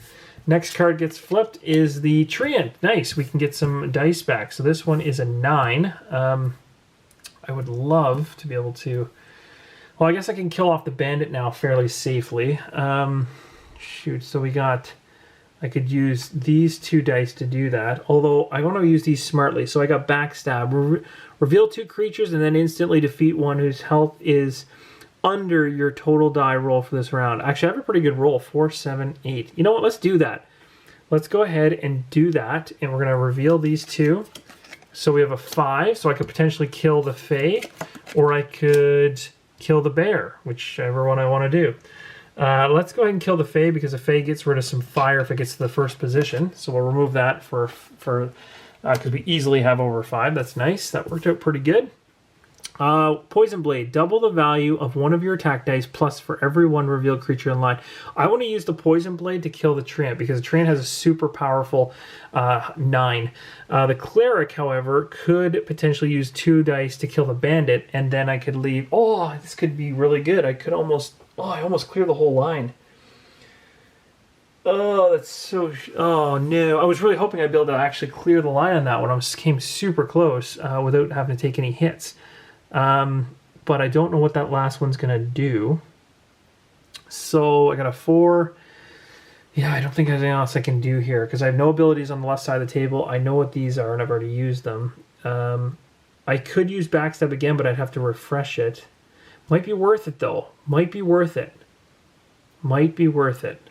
Next card gets flipped is the Treant. Nice, we can get some dice back. So this one is a 9. I would love to be able to... Well, I guess I can kill off the bandit now fairly safely. Shoot, so we got... I could use these 2 dice to do that, although I want to use these smartly. So I got Backstab. Reveal 2 creatures and then instantly defeat one whose health is under your total die roll for this round. Actually, I have a pretty good roll, 4, 7, 8. You know what? Let's do that. Let's go ahead and do that, and we're going to reveal these 2. So we have a 5, so I could potentially kill the Fae, or I could kill the bear, whichever one I want to do. Let's go ahead and kill the Fae, because the Fae gets rid of some fire if it gets to the first position. So we'll remove that because we easily have over 5. That's nice. That worked out pretty good. Poison Blade. Double the value of one of your attack dice plus for every one revealed creature in line. I want to use the Poison Blade to kill the Treant because the Treant has a super powerful 9. The Cleric, however, could potentially use 2 dice to kill the Bandit, and then I could leave... Oh, this could be really good. I could almost... Oh, I almost cleared the whole line. Oh, that's so... Oh, no. I was really hoping I'd be able to actually clear the line on that one. I came super close without having to take any hits. But I don't know what that last one's going to do. So I got a 4. Yeah, I don't think there's anything else I can do here because I have no abilities on the left side of the table. I know what these are and I've already used them. I could use Backstab again, but I'd have to refresh it. Might be worth it though. Might be worth it. Might be worth it.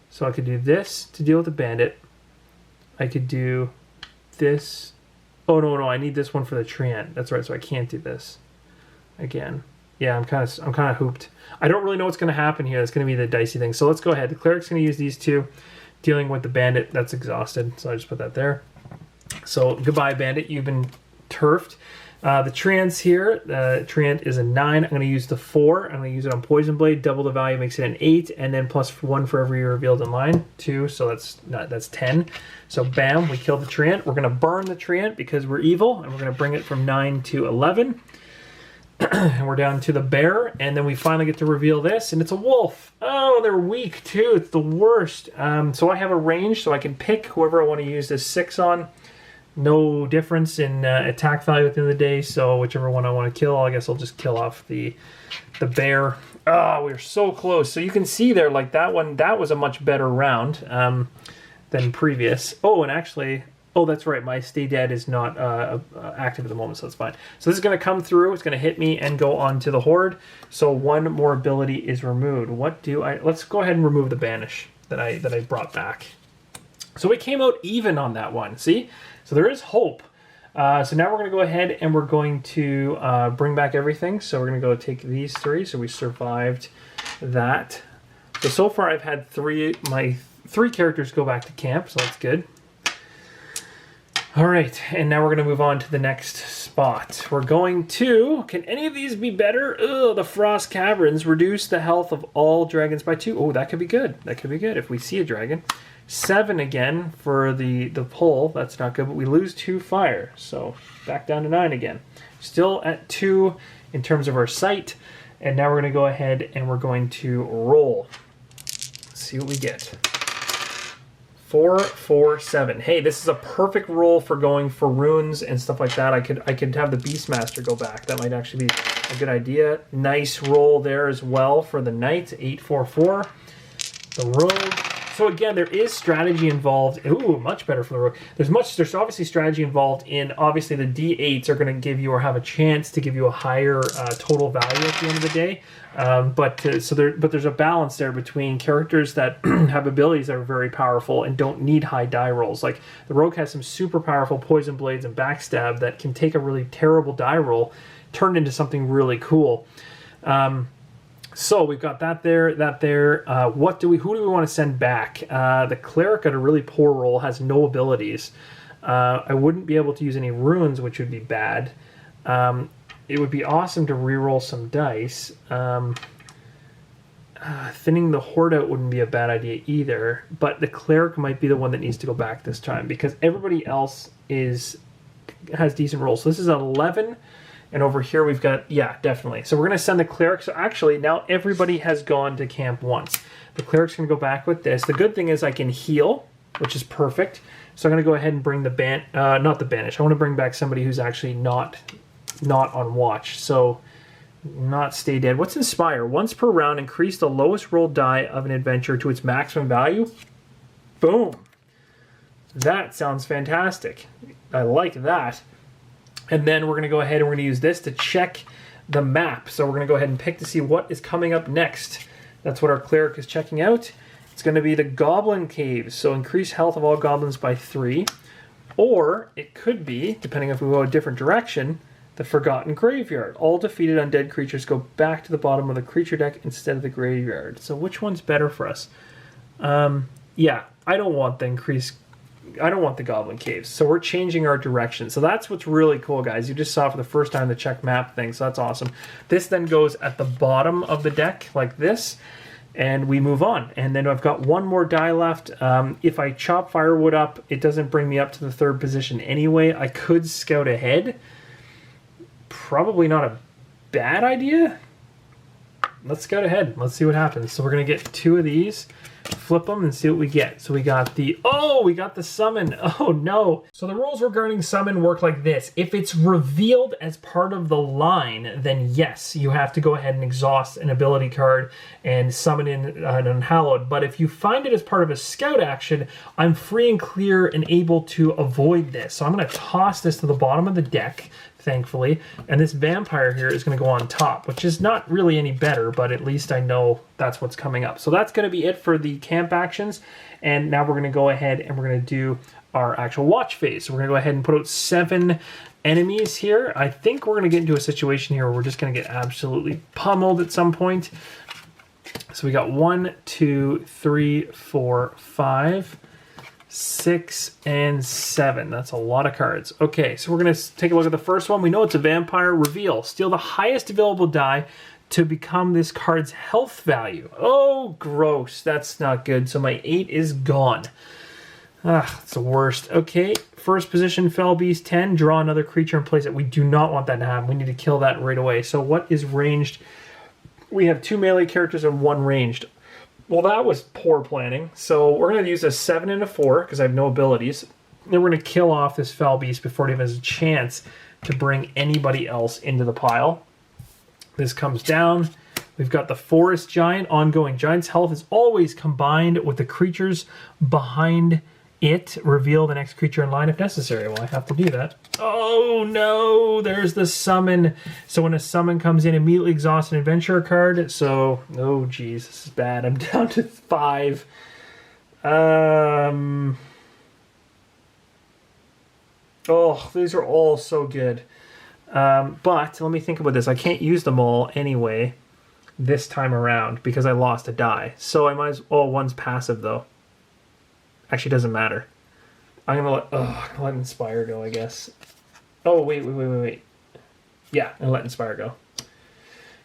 So I could do this to deal with the bandit. I could do this. Oh, no, I need this one for the Treant. That's right, so I can't do this again. Yeah, I'm kind of hooped. I don't really know what's going to happen here. It's going to be the dicey thing. So let's go ahead. The Cleric's going to use these 2. Dealing with the Bandit, that's exhausted. So I just put that there. So goodbye, Bandit. You've been turfed. The Treant's here. The Treant is a 9. I'm going to use the 4. I'm going to use it on Poison Blade. Double the value makes it an 8. And then plus 1 for every revealed in line. 2. So that's 10. So bam, we kill the Treant. We're going to burn the Treant because we're evil. And we're going to bring it from 9 to 11. And we're down to the bear. And then we finally get to reveal this. And it's a wolf. Oh, they're weak too. It's the worst. So I have a range. So I can pick whoever I want to use this 6 on. No difference in attack value at the end of the day, so whichever one I want to kill, I guess I'll just kill off the bear. Oh, we were so close. So you can see there, like that one, that was a much better round than previous. Oh, and actually, oh, that's right, my Stay Dead is not active at the moment, so that's fine. So this is going to come through, it's going to hit me and go on to the Horde. So 1 more ability is removed. Let's go ahead and remove the Banish that I brought back. So we came out even on that one, see? So there is hope. So now we're going to go ahead and we're going to bring back everything. So we're going to go take these 3. So we survived that. So far I've had my 3 characters go back to camp, so that's good. All right, and now we're going to move on to the next spot. We're going to, can any of these be better? Ugh, the Frost Caverns reduce the health of all dragons by 2. Oh, that could be good. That could be good if we see a dragon. 7 again for the pull. That's not good, but we lose 2 fire. So back down to 9 again. Still at 2 in terms of our sight. And now we're going to go ahead and we're going to roll. Let's see what we get. 4, 4, 7. Hey, this is a perfect roll for going for runes and stuff like that. I could have the Beastmaster go back. That might actually be a good idea. Nice roll there as well for the knight. 8, 4, 4. The rogue. So again, there is strategy involved. Ooh, much better for the rogue. There's obviously strategy involved in, obviously the D8s are going to give you or have a chance to give you a higher total value at the end of the day. But there's a balance there between characters that have abilities that are very powerful and don't need high die rolls. Like the rogue has some super powerful poison blades and backstab that can take a really terrible die roll, turned into something really cool. So we've got that there, who do we want to send back? The cleric got a really poor roll, has no abilities. I wouldn't be able to use any runes, which would be bad. It would be awesome to reroll some dice. Thinning the horde out wouldn't be a bad idea either, but the cleric might be the one that needs to go back this time because everybody else has decent rolls. So this is an 11. And over here we've got, yeah, definitely. So we're going to send the cleric. So actually, now everybody has gone to camp once. The cleric's going to go back with this. The good thing is I can heal, which is perfect. So I'm going to go ahead and bring the not the banish. I want to bring back somebody who's actually not on watch. So not stay dead. What's inspire? Once per round, increase the lowest rolled die of an adventure to its maximum value. Boom. That sounds fantastic. I like that. And then we're going to go ahead and we're going to use this to check the map. So we're going to go ahead and pick to see what is coming up next. That's what our cleric is checking out. It's going to be the Goblin Caves. So increase health of all goblins by 3. Or it could be, depending if we go a different direction, the Forgotten Graveyard. All defeated undead creatures go back to the bottom of the creature deck instead of the graveyard. So which one's better for us? Yeah, I don't want the Goblin Caves. So we're changing our direction. So that's what's really cool, guys. You just saw for the first time the check map thing, so that's awesome. This then goes at the bottom of the deck like this, and we move on. And then I've got one more die left. If I chop firewood up, it doesn't bring me up to the 3rd position anyway. I could scout ahead. Probably not a bad idea. Let's scout ahead. Let's see what happens. So we're going to get 2 of these. Flip them and see what we get. So we got the summon. Oh no. So the rules regarding summon work like this. If it's revealed as part of the line, then yes, you have to go ahead and exhaust an ability card and summon in an Unhallowed. But if you find it as part of a scout action, I'm free and clear and able to avoid this. So I'm going to toss this to the bottom of the deck, thankfully, and this vampire here is going to go on top, which is not really any better, but at least I know that's what's coming up. So that's going to be it for the camp actions, and now we're going to go ahead and we're going to do our actual watch phase. So we're going to go ahead and put out 7 enemies here. I think we're going to get into a situation here where we're just going to get absolutely pummeled at some point. So we got 1, 2, 3, 4, 5, 6, and 7. That's a lot of cards. Okay, so we're going to take a look at the first one. We know it's a vampire. Reveal. Steal the highest available die to become this card's health value. Oh, gross. That's not good. So my 8 is gone. It's the worst. Okay, first position, Fell Beast 10. Draw another creature and place it. We do not want that to happen. We need to kill that right away. So what is ranged? We have 2 melee characters and 1 ranged. Well, that was poor planning. So we're going to use a 7 and a 4 because I have no abilities. Then we're going to kill off this Fell Beast before it even has a chance to bring anybody else into the pile. This comes down. We've got the Forest Giant. Ongoing. Giant's health is always combined with the creatures behind it. Reveal the next creature in line if necessary. Well, I have to do that. Oh no, there's the summon. So when a summon comes in, immediately exhaust an adventurer card. So, oh geez, this is bad. I'm down to 5. Oh, these are all so good. But let me think about this. I can't use them all anyway this time around because I lost a die. So I might as well... Oh, one's passive, though. Actually, doesn't matter. I'm going to let Inspire go, I guess. Oh, wait. Yeah, I'm going to let Inspire go.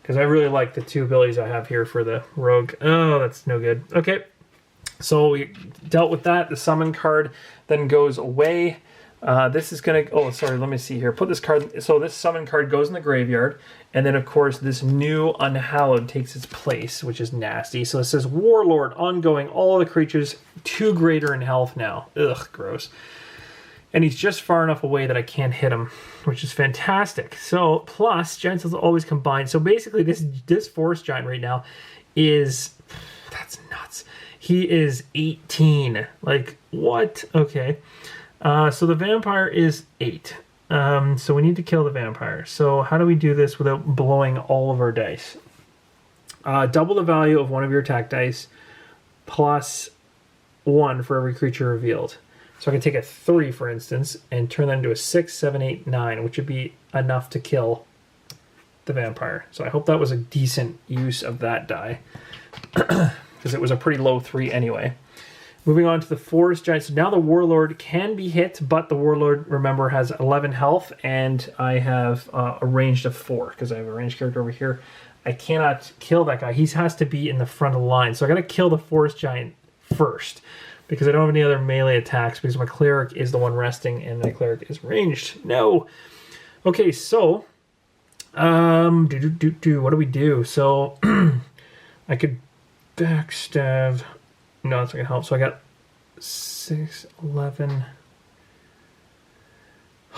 Because I really like the 2 abilities I have here for the Rogue. Oh, that's no good. Okay. So we dealt with that. The summon card then goes away. This is going to... Oh, sorry, let me see here. Put this card... So this summon card goes in the graveyard. And then, of course, this new Unhallowed takes its place, which is nasty. So it says, Warlord, ongoing, all the creatures 2 greater in health now. Ugh, gross. And he's just far enough away that I can't hit him, which is fantastic. So, plus, Giants will always combine. So basically, this Forest Giant right now is... That's nuts. He is 18. Like, what? Okay. So the vampire is 8. So we need to kill the vampire. So how do we do this without blowing all of our dice? Double the value of one of your attack dice plus 1 for every creature revealed. So I can take a 3, for instance, and turn that into a 6, 7, 8, 9, which would be enough to kill the vampire. So I hope that was a decent use of that die, because it was a pretty low 3 anyway. Moving on to the Forest Giant. So now the Warlord can be hit, but the Warlord, remember, has 11 health, and I have a ranged of 4, because I have a ranged character over here. I cannot kill that guy. He has to be in the front of the line. So I got to kill the Forest Giant first, because I don't have any other melee attacks, because my Cleric is the one resting, and my Cleric is ranged. No! Okay, so... what do we do? So, I could backstab... No, that's not going to help. So I got 6, 11...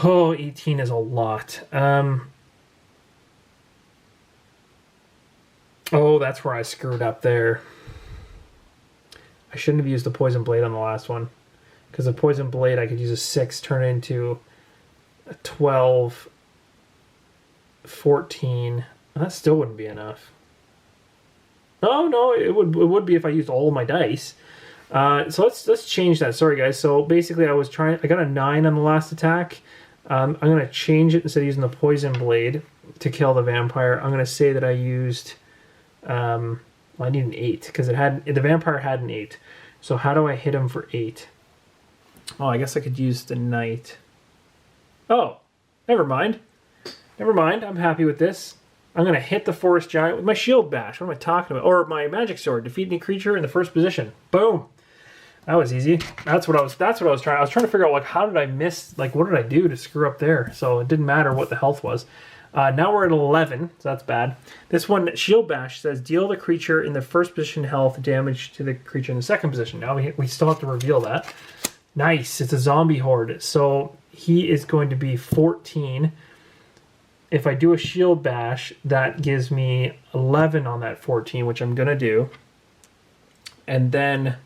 Oh, 18 is a lot. Oh, that's where I screwed up there. I shouldn't have used the Poison Blade on the last one. Because the Poison Blade, I could use a 6, turn it into a 12, 14. That still wouldn't be enough. Oh, no, it would be if I used all of my dice. So let's change that. Sorry, guys. So basically, I got a 9 on the last attack. I'm going to change it instead of using the Poison Blade to kill the vampire. I'm going to say that I used... well, I need an 8 because the vampire had an 8. So how do I hit him for 8? Oh, I guess I could use the Knight. Oh, never mind. Never mind. I'm happy with this. I'm going to hit the Forest Giant with my Shield Bash. What am I talking about? Or my Magic Sword. Defeat any creature in the first position. Boom. That was easy. That's what I was trying. I was trying to figure out, like, how did I miss, like, what did I do to screw up there? So it didn't matter what the health was. Now we're at 11, so that's bad. This one, Shield Bash, says deal the creature in the first position health damage to the creature in the second position. Now we still have to reveal that. Nice. It's a zombie horde. So he is going to be 14. If I do a Shield Bash, that gives me 11 on that 14, which I'm going to do. And then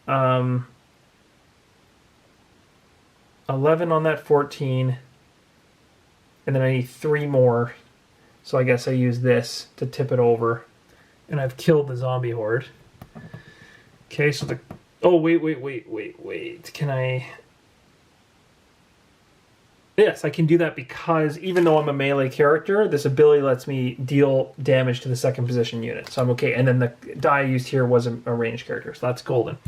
11 on that 14. And then I need 3 more. So I guess I use this to tip it over. And I've killed the zombie horde. Okay, so the... Oh, wait. Can I... Yes, I can do that because even though I'm a melee character, this ability lets me deal damage to the second position unit. So I'm okay. And then the die I used here was a ranged character. So that's golden.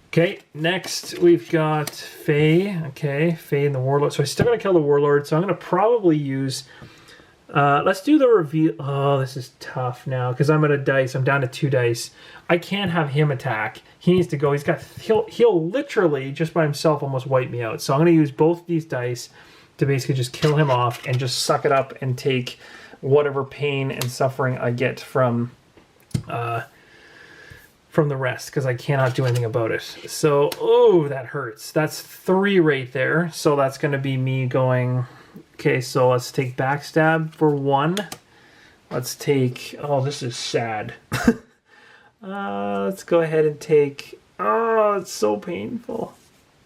Okay, next we've got Faye. Okay, Faye and the Warlord. So I'm still going to kill the Warlord. So I'm going to probably use... let's do the reveal. Oh, this is tough now because I'm at a dice. I'm down to 2 dice. I can't have him attack. He needs to go. He'll literally, just by himself, almost wipe me out. So I'm going to use both these dice to basically just kill him off and just suck it up and take whatever pain and suffering I get from the rest because I cannot do anything about it. So, oh, that hurts. That's 3 right there. So that's going to be me going... Okay, so let's take Backstab for 1. Let's take... Oh, this is sad. Let's go ahead and take... Oh, it's so painful.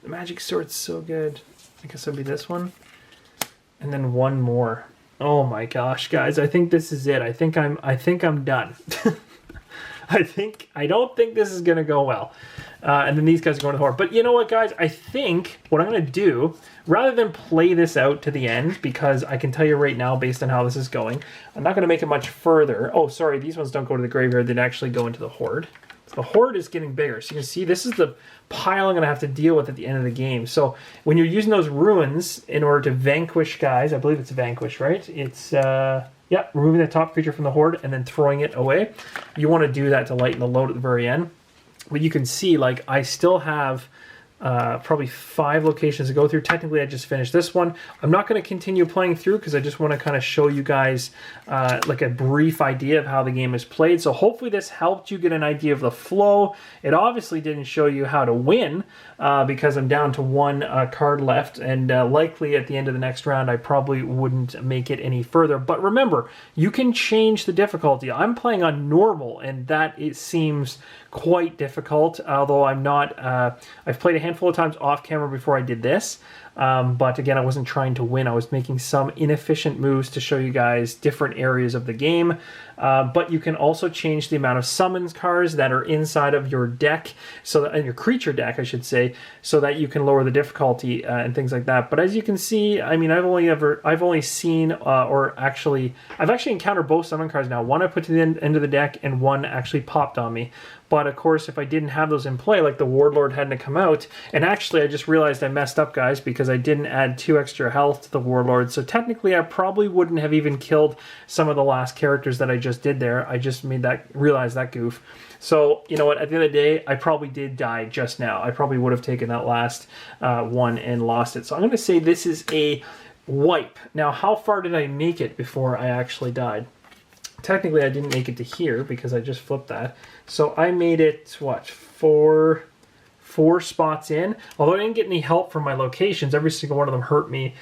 The Magic Sword's so good. I guess it'll be this one. And then 1 more. Oh my gosh, guys. I think this is it. I think I'm done. I don't think this is going to go well. And then these guys are going to the horde. But you know what, guys? I think what I'm going to do, rather than play this out to the end, because I can tell you right now, based on how this is going, I'm not going to make it much further. Oh, sorry, these ones don't go to the graveyard. They actually go into the horde. So the horde is getting bigger. So you can see this is the pile I'm going to have to deal with at the end of the game. So when you're using those ruins in order to vanquish guys, I believe it's vanquish, right? It's, yeah, removing the top creature from the horde and then throwing it away. You want to do that to lighten the load at the very end. But you can see, like, I still have probably 5 locations to go through. Technically, I just finished this one. I'm not going to continue playing through because I just want to kind of show you guys like a brief idea of how the game is played. So hopefully this helped you get an idea of the flow. It obviously didn't show you how to win because I'm down to 1 card left, and likely at the end of the next round I probably wouldn't make it any further. But remember, you can change the difficulty. I'm playing on normal, and that it seems quite difficult, although I'm not. I've played a handful of times off camera before I did this, but again, I wasn't trying to win. I was making some inefficient moves to show you guys different areas of the game. But you can also change the amount of summons cards that are inside of your deck, so that, in your creature deck, I should say, so that you can lower the difficulty and things like that. But as you can see, I mean, I've only seen, I've actually encountered both summon cards now. One I put to the end of the deck, and one actually popped on me. But of course, if I didn't have those in play, like the Warlord hadn't come out, and actually I just realized I messed up, guys, because I didn't add 2 extra health to the Warlord. So technically I probably wouldn't have even killed some of the last characters that I just did there. I just realized that goof. So, you know what, at the end of the day, I probably did die just now. I probably would have taken that last one and lost it. So I'm going to say this is a wipe. Now, how far did I make it before I actually died? Technically, I didn't make it to here because I just flipped that. So I made it, what, four spots in. Although I didn't get any help from my locations, every single one of them hurt me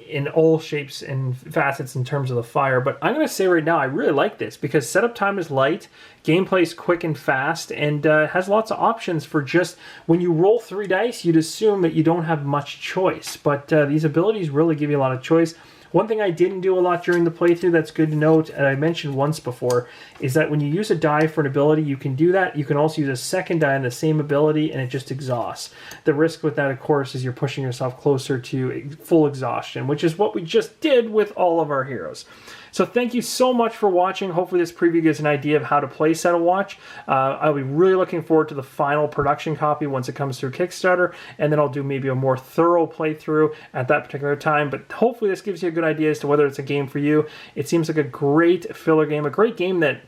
in all shapes and facets in terms of the fire. But I'm going to say right now, I really like this because setup time is light, gameplay is quick and fast, and has lots of options for just, when you roll 3 dice, you'd assume that you don't have much choice. But these abilities really give you a lot of choice. One thing I didn't do a lot during the playthrough that's good to note, and I mentioned once before, is that when you use a die for an ability, you can do that. You can also use a second die on the same ability, and it just exhausts. The risk with that, of course, is you're pushing yourself closer to full exhaustion, which is what we just did with all of our heroes. So thank you so much for watching. Hopefully this preview gives an idea of how to play Settle Watch. I'll be really looking forward to the final production copy once it comes through Kickstarter, and then I'll do maybe a more thorough playthrough at that particular time. But hopefully this gives you a good idea as to whether it's a game for you. It seems like a great filler game, a great game that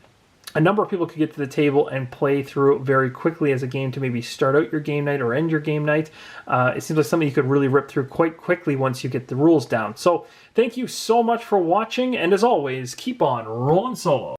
a number of people could get to the table and play through very quickly as a game to maybe start out your game night or end your game night. It seems like something you could really rip through quite quickly once you get the rules down. So thank you so much for watching, and as always, keep on rolling solo.